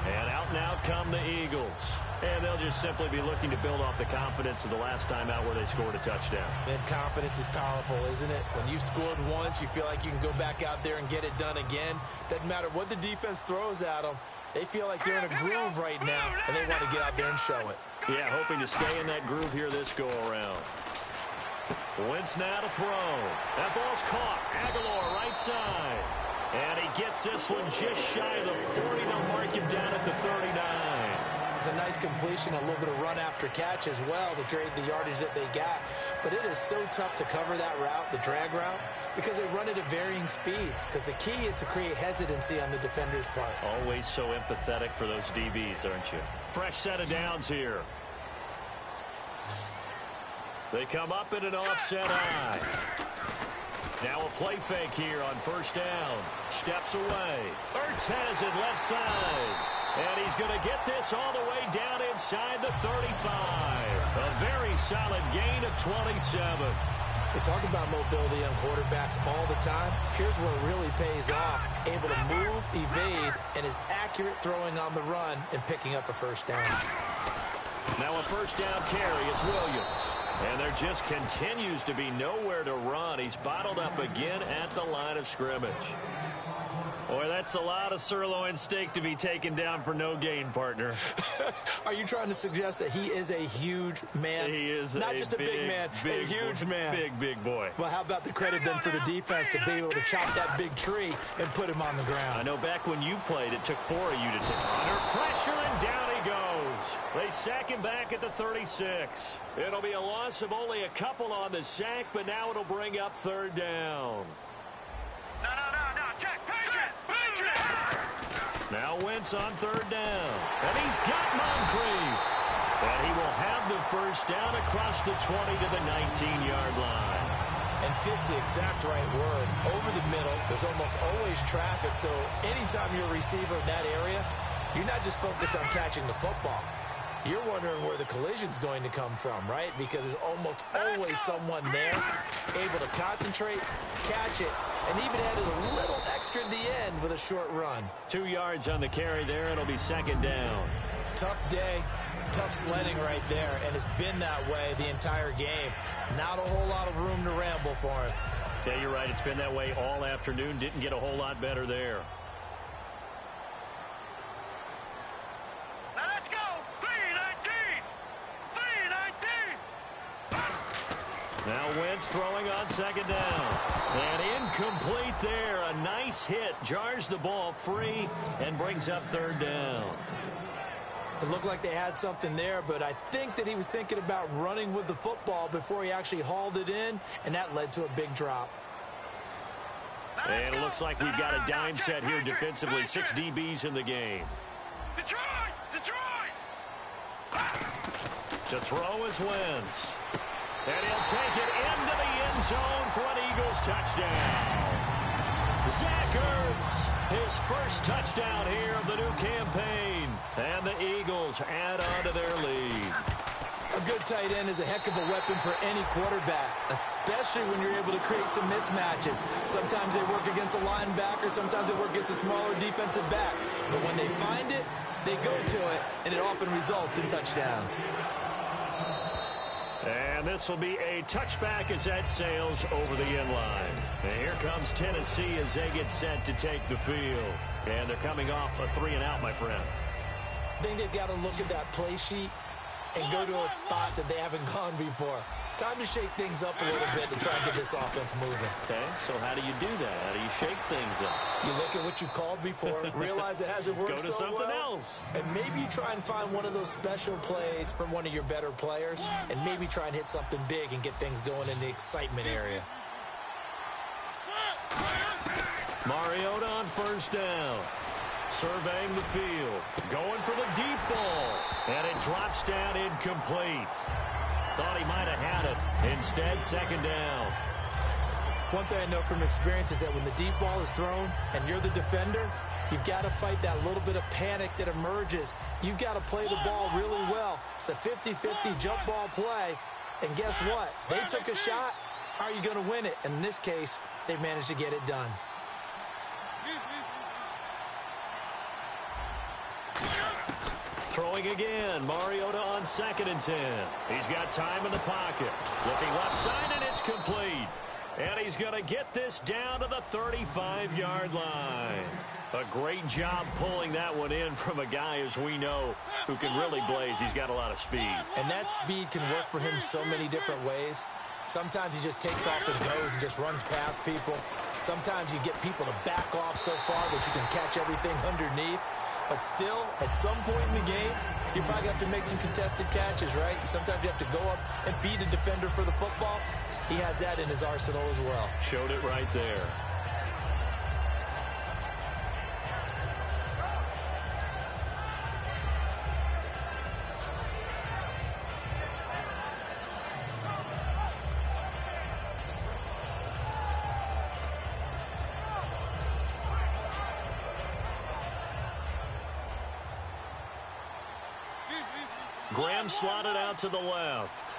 And out come the Eagles. And they'll just simply be looking to build off the confidence of the last time out where they scored a touchdown. And confidence is powerful, isn't it? When you've scored once, you feel like you can go back out there and get it done again. Doesn't matter what the defense throws at them. They feel like they're in a groove right now, and they want to get out there and show it. Yeah, hoping to stay in that groove here this go-around. Wentz now to throw. That ball's caught. Aguilar right side. And he gets this one just shy of the 40. They'll mark him down at the 39. It's a nice completion, a little bit of run after catch as well to create the yardage that they got. But it is so tough to cover that route, the drag route, because they run it at varying speeds. Because the key is to create hesitancy on the defender's part. Always so empathetic for those DBs, aren't you? Fresh set of downs here. They come up in an offset eye. Now a play fake here on 1st down. Steps away. Ertz has it left side. And he's going to get this all the way down inside the 35. A very solid gain of 27. They talk about mobility on quarterbacks all the time. Here's where it really pays off. Able to move, evade, and is accurate throwing on the run and picking up a 1st down. Now a 1st down carry. It's Williams. And there just continues to be nowhere to run. He's bottled up again at the line of scrimmage. Boy, that's a lot of sirloin steak to be taken down for no gain, partner. Are you trying to suggest that he is a huge man? He is not just a big man, a huge man. Big boy. Well, how about the credit then for the defense to be able to chop that big tree and put him on the ground? I know back when you played, it took 4 of you to take under pressure, and down he goes. They sack him back at the 36. It'll be a loss of only a couple on the sack, but now it'll bring up 3rd down. No, check, Patriot! Now Wentz on 3rd down. And he's got Moncrief. And he will have the first down across the 20 to the 19-yard line. And fits the exact right word. Over the middle, there's almost always traffic, so anytime you're a receiver in that area, you're not just focused on catching the football. You're wondering where the collision's going to come from, right? Because there's almost always someone there able to concentrate, catch it, and even added a little extra at the end with a short run. 2 yards on the carry there. It'll be 2nd down. Tough day, tough sledding right there, and it's been that way the entire game. Not a whole lot of room to ramble for him. Yeah, you're right. It's been that way all afternoon. Didn't get a whole lot better there. Now let's go! 3-19! Now Wentz throwing on 2nd down. And incomplete there. A nice hit. Jars the ball free and brings up 3rd down. It looked like they had something there, but I think that he was thinking about running with the football before he actually hauled it in, and that led to a big drop. And it looks like we've got a dime set here defensively. 6 DBs in the game. Detroit! To throw is Wentz. And he'll take it into the end zone for an Eagles touchdown. Zach Ertz, his first touchdown here of the new campaign. And the Eagles add on to their lead. A good tight end is a heck of a weapon for any quarterback, especially when you're able to create some mismatches. Sometimes they work against a linebacker, sometimes they work against a smaller defensive back. But when they find it, they go to it, and it often results in touchdowns. And this will be a touchback as that sails over the end line. And here comes Tennessee as they get set to take the field. And they're coming off a 3-and-out, my friend. I think they've got to look at that play sheet and go to a spot that they haven't gone before. Time to shake things up a little bit to try and get this offense moving. Okay, so how do you do that? How do you shake things up? You look at what you've called before, realize it hasn't worked so well. Go to something else. And maybe you try and find one of those special plays from one of your better players, and maybe try and hit something big and get things going in the excitement area. Mariota on 1st down. Surveying the field. Going for the deep ball. And it drops down incomplete. Thought he might have had it. Instead, 2nd down. One thing I know from experience is that when the deep ball is thrown and you're the defender, you've got to fight that little bit of panic that emerges. You've got to play the ball really well. It's a 50-50 jump ball play. And guess what? They took a shot. How are you going to win it? And in this case, they managed to get it done. Throwing again. Mariota on 2nd and 10. He's got time in the pocket. Looking left side, and it's complete. And he's going to get this down to the 35-yard line. A great job pulling that one in from a guy, as we know, who can really blaze. He's got a lot of speed. And that speed can work for him so many different ways. Sometimes he just takes off and goes and just runs past people. Sometimes you get people to back off so far that you can catch everything underneath. But still, at some point in the game, you probably have to make some contested catches, right? Sometimes you have to go up and beat a defender for the football. He has that in his arsenal as well. Showed it right there. Graham slotted out to the left.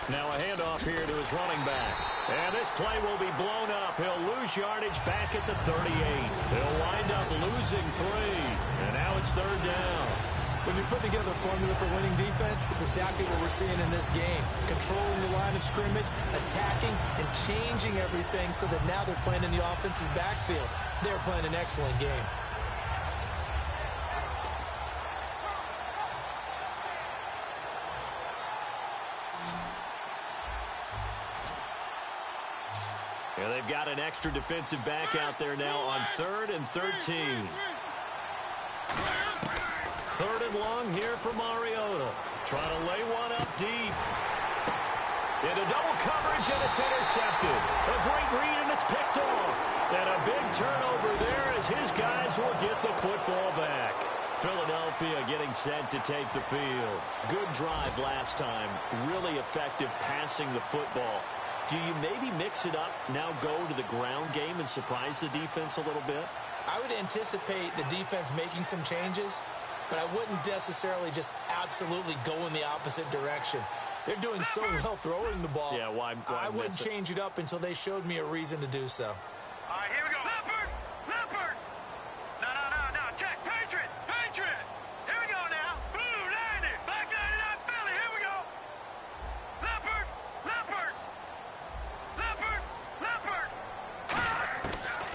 Now a handoff here to his running back. And this play will be blown up. He'll lose yardage back at the 38. He'll wind up losing 3. And now it's 3rd down. When you put together a formula for winning defense, it's exactly what we're seeing in this game. Controlling the line of scrimmage, attacking, and changing everything so that now they're playing in the offense's backfield. They're playing an excellent game. Yeah, they've got an extra defensive back out there now on 3rd and 13. 3rd and long here for Mariota. Trying to lay one up deep. Into double coverage, and it's intercepted. A great read, and it's picked off. And a big turnover there as his guys will get the football back. Philadelphia getting set to take the field. Good drive last time. Really effective passing the football. Do you maybe mix it up, now go to the ground game and surprise the defense a little bit? I would anticipate the defense making some changes, but I wouldn't necessarily just absolutely go in the opposite direction. They're doing so well throwing the ball. Yeah, why I wouldn't change it up until they showed me a reason to do so. All right, here we go. Leopard! Leopard! No. Check. Patriot! Patriot! Here we go now. Blue 90. Black 99 Philly. Here we go. Leopard! Leopard! Leopard! Leopard!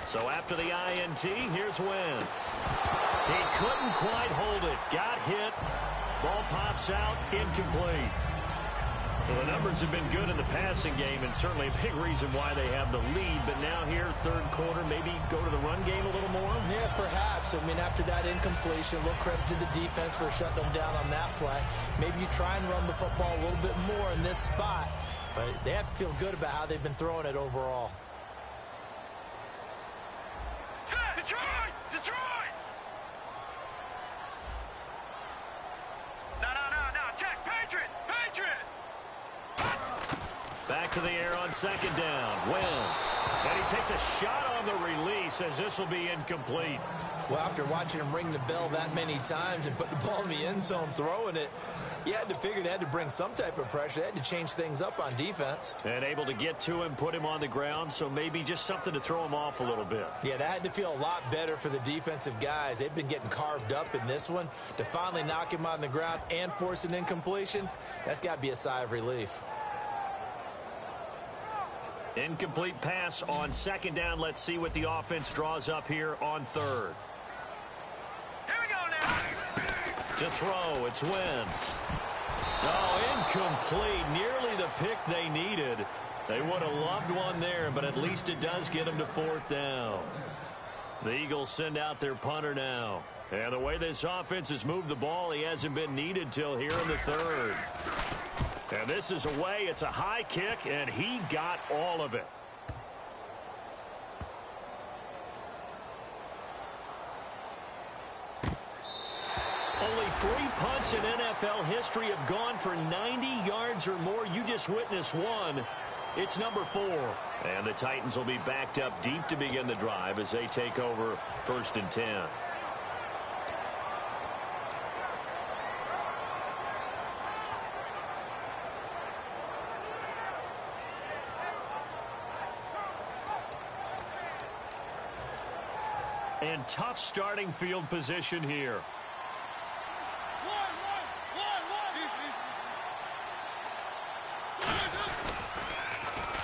So after the INT, here's Wentz. He couldn't quite hold it. Got hit. Ball pops out. Incomplete. Well, the numbers have been good in the passing game, and certainly a big reason why they have the lead. But now here, 3rd quarter, maybe go to the run game a little more? Yeah, perhaps. I mean, after that incompletion, a little credit to the defense for shutting them down on that play. Maybe you try and run the football a little bit more in this spot. But they have to feel good about how they've been throwing it overall. Detroit! Detroit! No. Check. Patriot! Patriot! Back to the air on 2nd down. Wentz. And he takes a shot on the release as this will be incomplete. Well, after watching him ring the bell that many times and put the ball in the end zone throwing it, you had to figure they had to bring some type of pressure. They had to change things up on defense. And able to get to him, put him on the ground, so maybe just something to throw him off a little bit. Yeah, that had to feel a lot better for the defensive guys. They've been getting carved up in this one. To finally knock him on the ground and force an incompletion, that's got to be a sigh of relief. Incomplete pass on 2nd down. Let's see what the offense draws up here on 3rd. Here we go now. To throw, it's Wentz. Oh, incomplete. Nearly the pick they needed. They would have loved one there, but at least it does get them to 4th down. The Eagles send out their punter now. And the way this offense has moved the ball, he hasn't been needed till here in the 3rd. And this is away. It's a high kick, and he got all of it. Only 3 punts in NFL history have gone for 90 yards or more. You just witnessed one. It's number 4. And the Titans will be backed up deep to begin the drive as they take over 1st and 10. And tough starting field position here.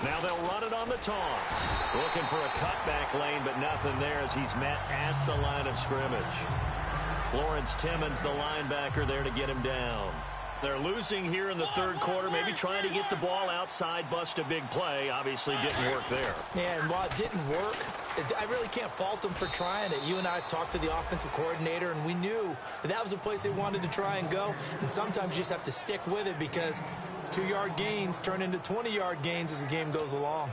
Now they'll run it on the toss. Looking for a cutback lane, but nothing there as he's met at the line of scrimmage. Lawrence Timmons, the linebacker, there to get him down. They're losing here in the 3rd quarter, maybe trying to get the ball outside, bust a big play. Obviously didn't work there. Yeah, and while it didn't work, I really can't fault them for trying it. You and I have talked to the offensive coordinator, and we knew that was the place they wanted to try and go. And sometimes you just have to stick with it because 2-yard gains turn into 20-yard gains as the game goes along.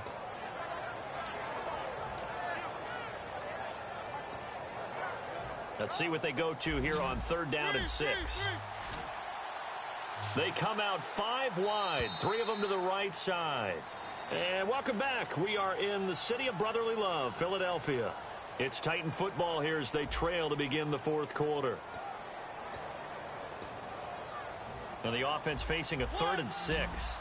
Let's see what they go to here on 3rd down and 6. They come out 5 wide, 3 of them to the right side. And welcome back. We are in the city of brotherly love, Philadelphia. It's Titan football here as they trail to begin the 4th quarter. And the offense facing a 3rd and 6.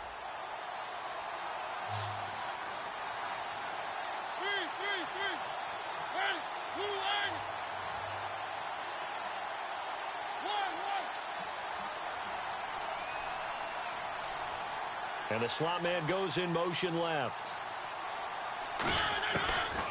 And the slot man goes in motion left.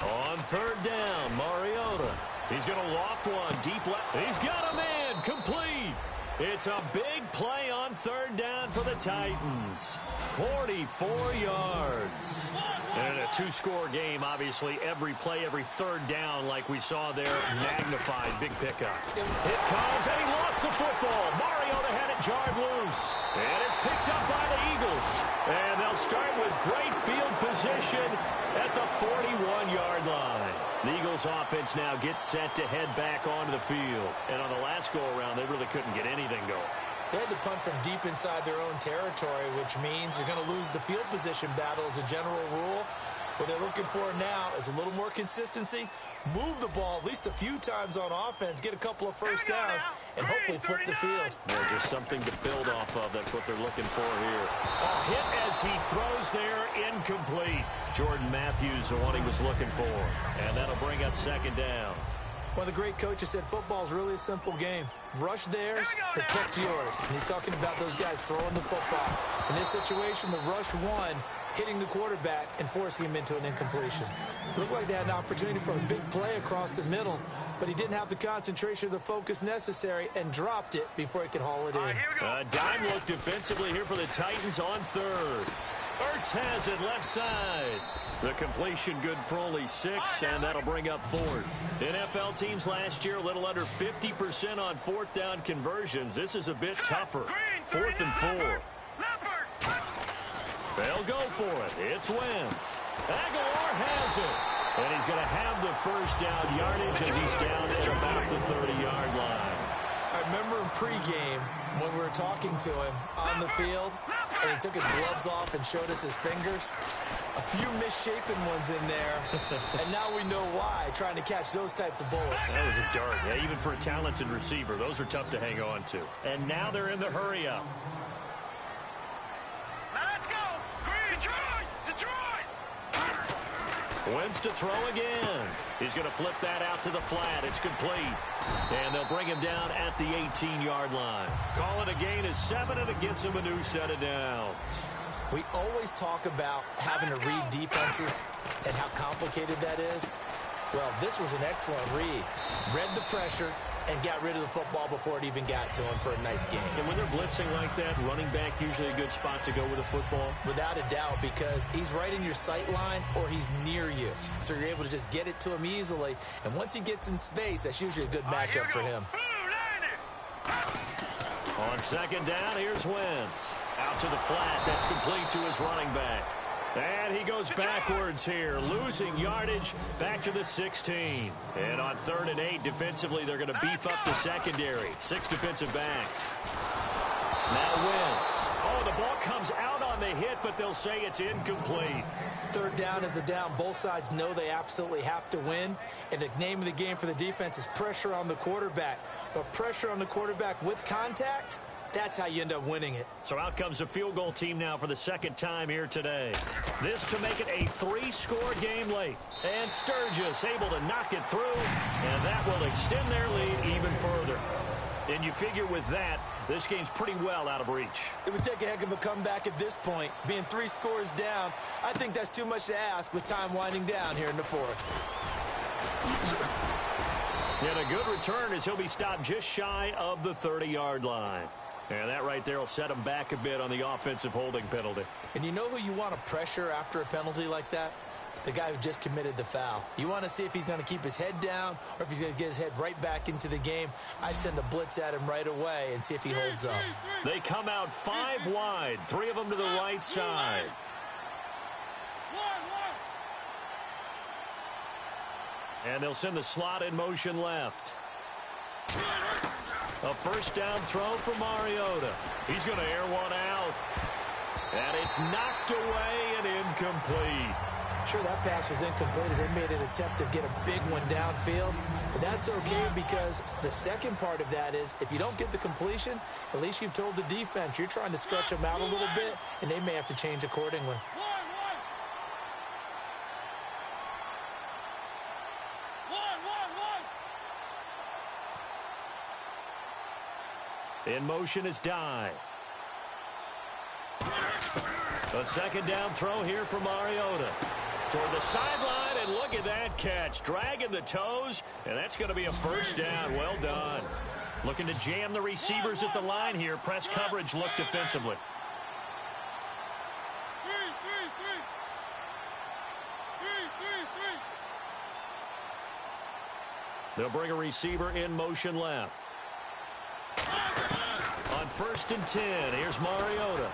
On third down, Mariota. He's going to loft one deep left. He's got a man complete. It's a big play on third down for the Titans. 44 yards. And in a two-score game, obviously, every play, every third down, like we saw there, magnified. Big pickup. It comes, and he lost the football. Mariota had it jarred loose. And it's picked up by the Eagles. And they'll start with great field position at the 41-yard line. The Eagles offense now gets set to head back onto the field. And on the last go-around, they really couldn't get anything going. They had to punt from deep inside their own territory, which means you're going to lose the field position battle as a general rule. What they're looking for now is a little more consistency, move the ball at least a few times on offense, get a couple of first downs, and hopefully flip the field. Yeah, just something to build off of. That's what they're looking for here. A hit as he throws there, incomplete. Jordan Matthews, the one he was looking for. And that'll bring up second down. One of the great coaches said football is really a simple game. Rush theirs, protect yours. And he's talking about those guys throwing the football. In this situation, the rush won, hitting the quarterback and forcing him into an incompletion. It looked like they had an opportunity for a big play across the middle, but he didn't have the concentration or the focus necessary and dropped it before he could haul it in. A dime look defensively here for the Titans on third. Ertz has it left side. The completion good for only 6, and that'll bring up fourth. NFL teams last year a little under 50% on fourth down conversions. This is a bit tougher. 4th and 4. They'll go for it. It's Wentz. Aguilar has it. And he's going to have the first down yardage as he's down at about the 30-yard line. I remember in pregame when we were talking to him on the field, and he took his gloves off and showed us his fingers. A few misshapen ones in there, and now we know why, trying to catch those types of bullets. That was a dart. Yeah, even for a talented receiver, those are tough to hang on to. And now they're in the hurry-up. Let's go! Detroit! Wentz to throw again. He's going to flip that out to the flat. It's complete. And they'll bring him down at the 18-yard line. Call it a gain of 7, and it gets him a new set of downs. We always talk about having to read defenses and how complicated that is. Well, this was an excellent read. Read the pressure and got rid of the football before it even got to him for a nice game. And when they're blitzing like that, running back usually a good spot to go with the football? Without a doubt, because he's right in your sight line or he's near you. So you're able to just get it to him easily. And once he gets in space, that's usually a good matchup for him. On second down, here's Wentz. Out to the flat. That's complete to his running back. And he goes backwards here, losing yardage back to the 16. And on 3rd and 8, defensively, they're going to beef up the secondary. 6 defensive backs. Now Wentz. Oh, the ball comes out on the hit, but they'll say it's incomplete. 3rd down is the down. Both sides know they absolutely have to win. And the name of the game for the defense is pressure on the quarterback. But pressure on the quarterback with contact, that's how you end up winning it. So out comes a field goal team now for the second time here today. This to make it a 3-score game late. And Sturgis able to knock it through, and that will extend their lead even further. And you figure with that, this game's pretty well out of reach. It would take a heck of a comeback at this point. Being 3 scores down, I think that's too much to ask with time winding down here in the 4th. And a good return as he'll be stopped just shy of the 30-yard line. And that right there will set him back a bit on the offensive holding penalty. And you know who you want to pressure after a penalty like that? The guy who just committed the foul. You want to see if he's going to keep his head down or if he's going to get his head right back into the game. I'd send a blitz at him right away and see if he holds up. They come out 5 wide, 3 of them to the right side. And they'll send the slot in motion left. A first down throw for Mariota. He's going to air one out. And it's knocked away and incomplete. Sure, that pass was incomplete as they made an attempt to get a big one downfield. But that's okay because the second part of that is if you don't get the completion, at least you've told the defense you're trying to stretch them out a little bit, and they may have to change accordingly. In motion is Dye. A second down throw here for Mariota. Toward the sideline, and look at that catch. Dragging the toes, and that's going to be a first down. Well done. Looking to jam the receivers at the line here. Press coverage look defensively. They'll bring a receiver in motion left. On 1st and 10, here's Mariota.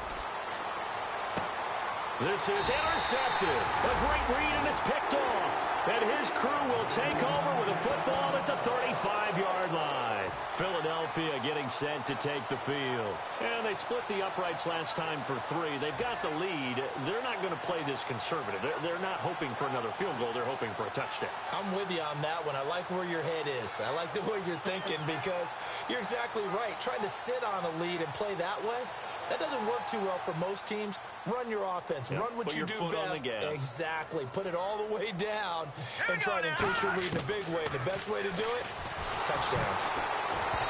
This is intercepted. A great read, and it's picked off. And his crew will take over with a football at the 35-yard line. Philadelphia getting set to take the field. And they split the uprights last time for 3. They've got the lead. They're not going to play this conservative. They're not hoping for another field goal. They're hoping for a touchdown. I'm with you on that one. I like where your head is. I like the way you're thinking because you're exactly right. Trying to sit on a lead and play that way, that doesn't work too well for most teams. Run your offense. Run what you do best. Exactly. Put it all the way down and try to increase your lead in a big way. The best way to do it, touchdowns.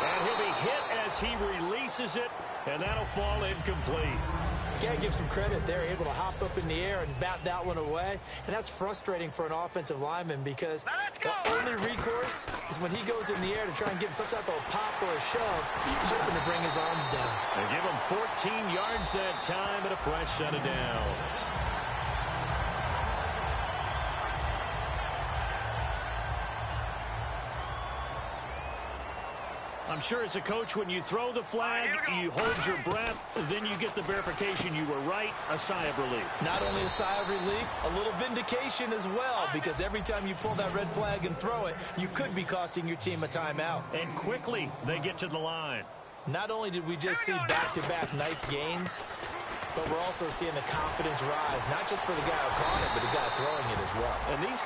And he'll be hit as he releases it, and that'll fall incomplete. Got to give some credit there. Able to hop up in the air and bat that one away. And that's frustrating for an offensive lineman because the only recourse is when he goes in the air to try and give him some type of a pop or a shove, hoping to bring his arms down. They give him 14 yards that time and a fresh set of downs. I'm sure as a coach, when you throw the flag, you hold your breath, then you get the verification you were right, a sigh of relief. Not only a sigh of relief, a little vindication as well, because every time you pull that red flag and throw it, you could be costing your team a timeout. And quickly, they get to the line. Not only did we just see back-to-back nice gains, but we're also seeing the confidence rise, not just for the guy who caught it, but the guy throwing it as well. And these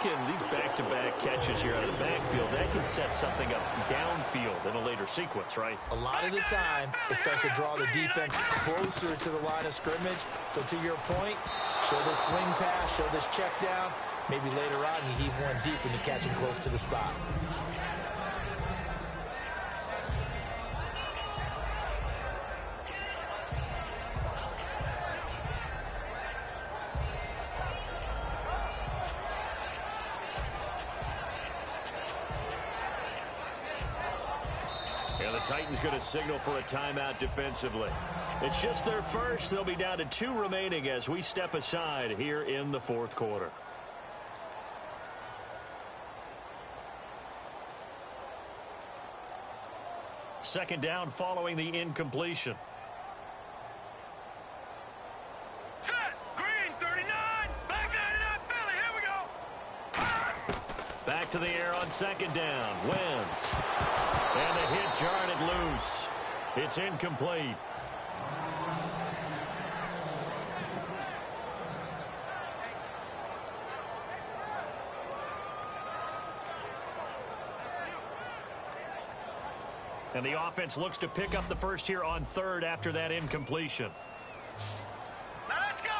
back-to-back catches here out of the backfield, that can set something up downfield in a later sequence, right? A lot of the time, it starts to draw the defense closer to the line of scrimmage. So to your point, show this swing pass, show this check down. Maybe later on, you heave one deep and you catch him close to the spot. Titans going to signal for a timeout defensively. It's just their first. They'll be down to 2 remaining as we step aside here in the 4th quarter. Second down following the incompletion. Set. Green, 39. Back 99, Philly. Here we go. Back to the air on second down. Wentz. And the hit jarred it loose. It's incomplete. And the offense looks to pick up the first here on 3rd after that incompletion. Let's go.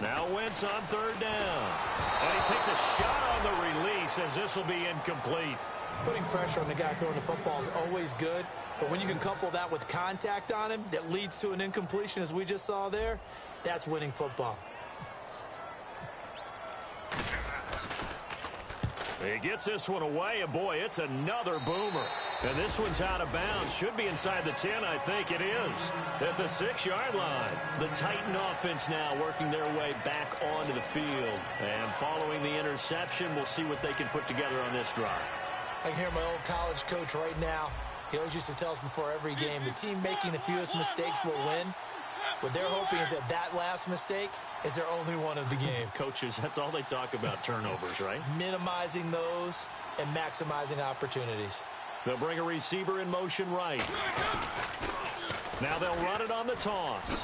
Now Wentz on 3rd down. And he takes a shot on the release as this will be incomplete. Putting pressure on the guy throwing the football is always good, but when you can couple that with contact on him that leads to an incompletion as we just saw there, that's winning football. He gets this one away, and boy, it's another boomer. And this one's out of bounds. Should be inside the 10, I think it is. At the 6-yard line. The Titan offense now working their way back onto the field. And following the interception, we'll see what they can put together on this drive. I can hear my old college coach right now. He always used to tell us before every game, the team making the fewest mistakes will win. What they're hoping is that last mistake is their only one of the game. Coaches, that's all they talk about, turnovers, right? Minimizing those and maximizing opportunities. They'll bring a receiver in motion right. Now they'll run it on the toss.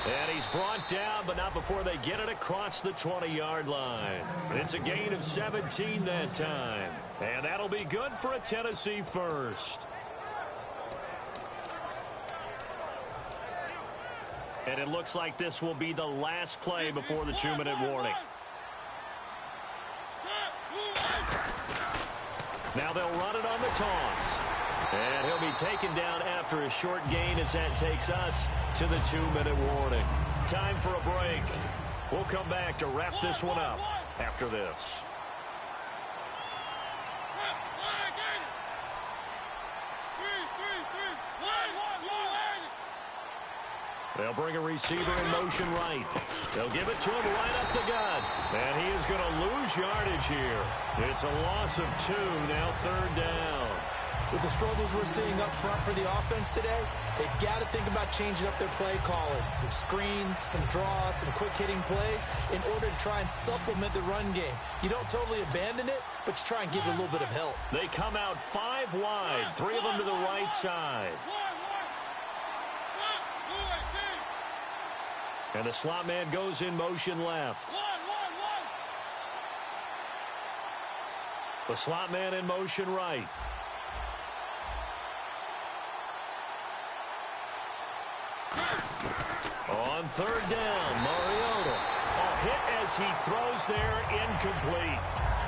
And he's brought down, but not before they get it across the 20-yard line. It's a gain of 17 that time. And that'll be good for a Tennessee first. And it looks like this will be the last play before the 2-minute warning. Now they'll run it on the toss. And he'll be taken down after a short gain as that takes us to the 2-minute warning. Time for a break. We'll come back to wrap this one up after this. They'll bring a receiver in motion right. They'll give it to him right up the gut. And he is going to lose yardage here. It's a loss of 2, now 3rd down. With the struggles we're seeing up front for the offense today, they've got to think about changing up their play calling. Some screens, some draws, some quick-hitting plays in order to try and supplement the run game. You don't totally abandon it, but you try and give it a little bit of help. They come out 5 wide, 3 of them to the right side. And the slot man goes in motion left. The slot man in motion right. On 3rd down, Mariota. A hit as he throws there, incomplete.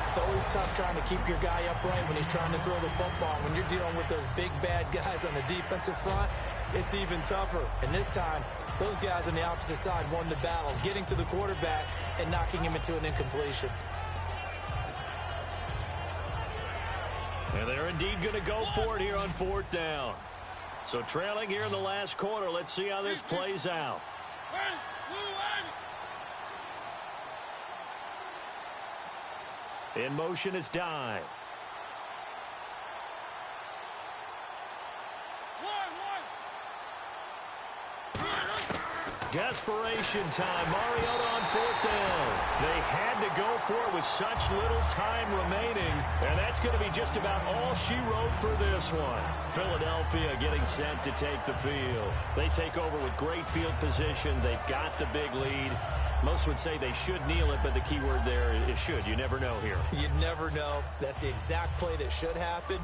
It's always tough trying to keep your guy upright when he's trying to throw the football. When you're dealing with those big, bad guys on the defensive front, it's even tougher. And this time, those guys on the opposite side won the battle, getting to the quarterback and knocking him into an incompletion. And they're indeed going to go for it here on 4th down. So trailing here in the last quarter, let's see how this plays out. In motion is Dye. Desperation time. Mariota on 4th down. They had to go for it with such little time remaining, and that's going to be just about all she wrote for this one. Philadelphia getting set to take the field. They take over with great field position. They've got the big lead. Most would say they should kneel it, but the key word there is should. You never know here. You never know. That's the exact play that should happen.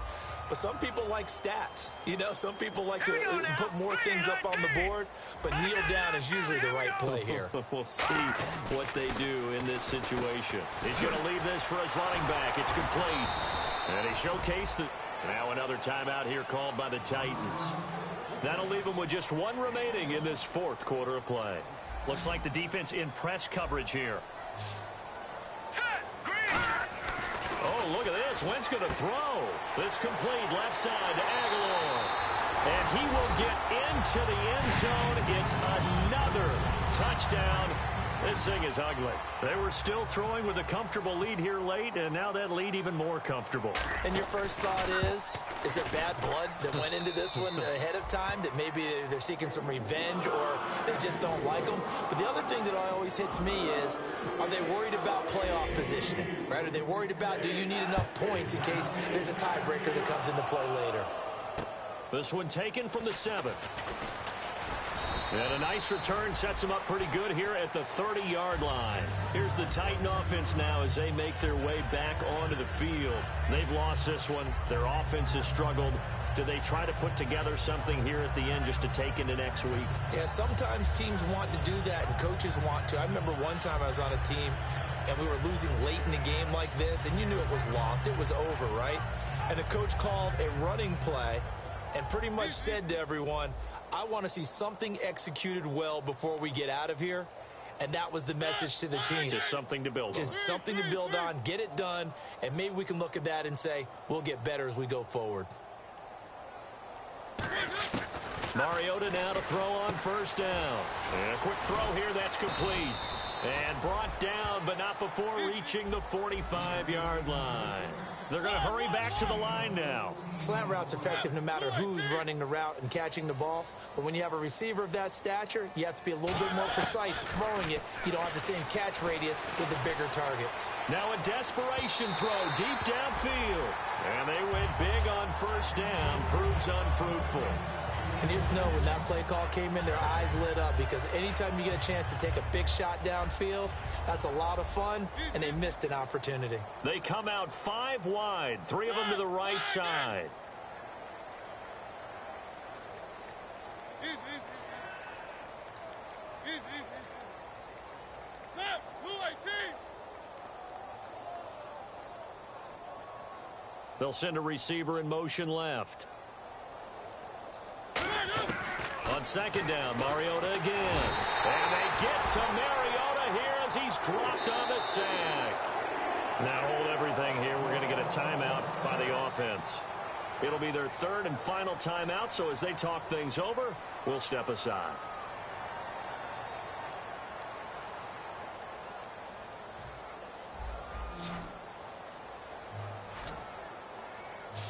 But some people like stats. You know, some people like to put more things up on the board, but kneel down is usually the right play here. We'll see what they do in this situation. He's going to leave this for his running back. It's complete. And he showcased it. Now another timeout here called by the Titans. That'll leave them with just 1 remaining in this 4th quarter of play. Looks like the defense in press coverage here. Oh, look at this. Wentz going to throw. This complete left side to Aguilar. And he will get into the end zone. It's another touchdown. This thing is ugly. They were still throwing with a comfortable lead here late, and now that lead even more comfortable. And your first thought is there bad blood that went into this one ahead of time, that maybe they're seeking some revenge or they just don't like them? But the other thing that always hits me is, are they worried about playoff positioning? Right? Are they worried about, do you need enough points in case there's a tiebreaker that comes into play later? This one taken from the 7. And a nice return sets them up pretty good here at the 30-yard line. Here's the Titan offense now as they make their way back onto the field. They've lost this one. Their offense has struggled. Do they try to put together something here at the end just to take into next week? Yeah, sometimes teams want to do that and coaches want to. I remember one time I was on a team and we were losing late in the game like this, and you knew it was lost. It was over, right? And the coach called a running play and pretty much said to everyone, I want to see something executed well before we get out of here. And that was the message to the team. Just something to build on. Just something to build on, get it done, and maybe we can look at that and say, we'll get better as we go forward. Mariota now to throw on 1st down. And a quick throw here, that's complete. And brought down, but not before reaching the 45-yard line. They're going to hurry back to the line now. Slant route's effective no matter who's running the route and catching the ball. But when you have a receiver of that stature, you have to be a little bit more precise throwing it. You don't have the same catch radius with the bigger targets. Now a desperation throw deep downfield. And they went big on 1st down. Proves unfruitful. And you just know when that play call came in, their eyes lit up, because anytime you get a chance to take a big shot downfield, that's a lot of fun, and they missed an opportunity. They come out 5 wide, 3 of them to the right side. They'll send a receiver in motion left. On second down, Mariota again. And they get to Mariota here as he's dropped on the sack. Now hold everything here. We're going to get a timeout by the offense. It'll be their third and final timeout, so as they talk things over, we'll step aside.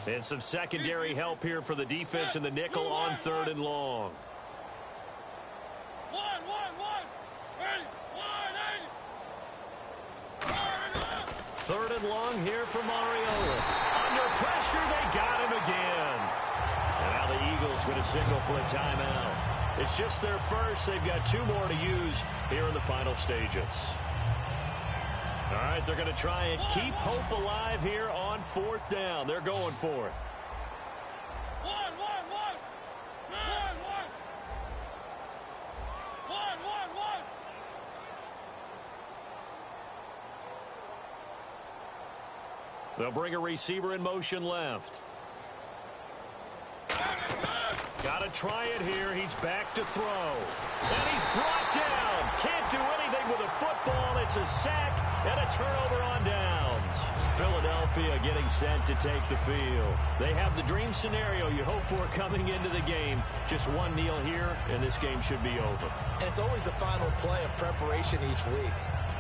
And some secondary help here for the defense in the nickel on third and long. Third and long here for Mariota. Under pressure, they got him again. And now the Eagles going to signal for a timeout. It's just their first. They've got 2 more to use here in the final stages. All right, they're going to try and keep hope alive here on 4th down. They're going for it. They'll bring a receiver in motion left. Got to try it here. He's back to throw. And he's brought down. Can't do anything with a football. It's a sack and a turnover on downs. Philadelphia getting set to take the field. They have the dream scenario you hope for coming into the game. Just one kneel here, and this game should be over. And it's always the final play of preparation each week.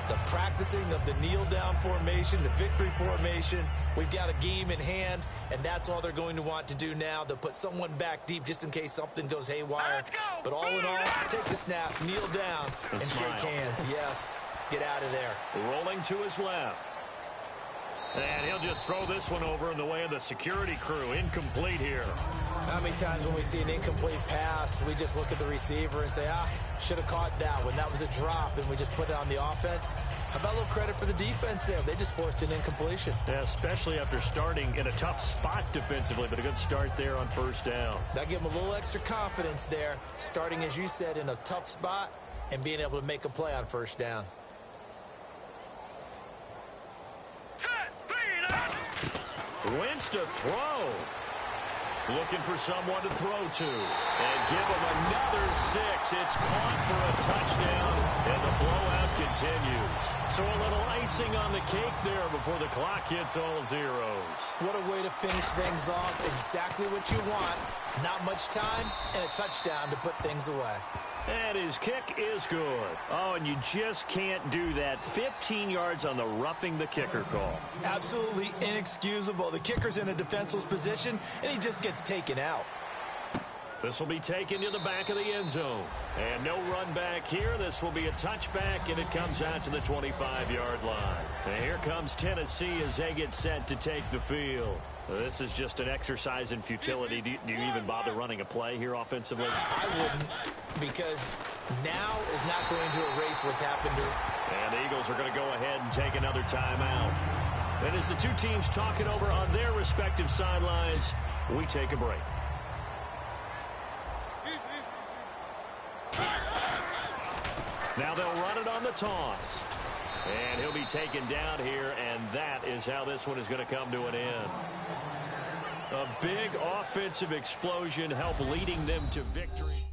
The practicing of the kneel-down formation, the victory formation. We've got a game in hand, and that's all they're going to want to do now. They'll put someone back deep just in case something goes haywire. But all in all, take the snap, kneel down, and shake hands. Yes, get out of there. Rolling to his left. And he'll just throw this one over in the way of the security crew. Incomplete here. How many times when we see an incomplete pass, we just look at the receiver and say, should have caught that one. That was a drop, and we just put it on the offense. How about a little credit for the defense there? They just forced an incompletion. Yeah, especially after starting in a tough spot defensively, but a good start there on 1st down. That gave them a little extra confidence there, starting, as you said, in a tough spot and being able to make a play on 1st down. Wentz to throw. Looking for someone to throw to. And give him another 6. It's caught for a touchdown, and the blowout continues. So a little icing on the cake there before the clock hits all zeros. What a way to finish things off. Exactly what you want. Not much time and a touchdown to put things away. And his kick is good. Oh, and you just can't do that. 15 yards on the roughing the kicker call. Absolutely inexcusable. The kicker's in a defenseless position, and he just gets taken out. This will be taken to the back of the end zone. And no run back here. This will be a touchback, and it comes out to the 25-yard line. And here comes Tennessee as they get set to take the field. This is just an exercise in futility. Do you even bother running a play here offensively? I wouldn't, because now is not going to erase what's happened to him. And the Eagles are going to go ahead and take another timeout. And as the two teams talk it over on their respective sidelines, we take a break. Now they'll run it on the toss. And he'll be taken down here, and that is how this one is going to come to an end. A big offensive explosion helped leading them to victory.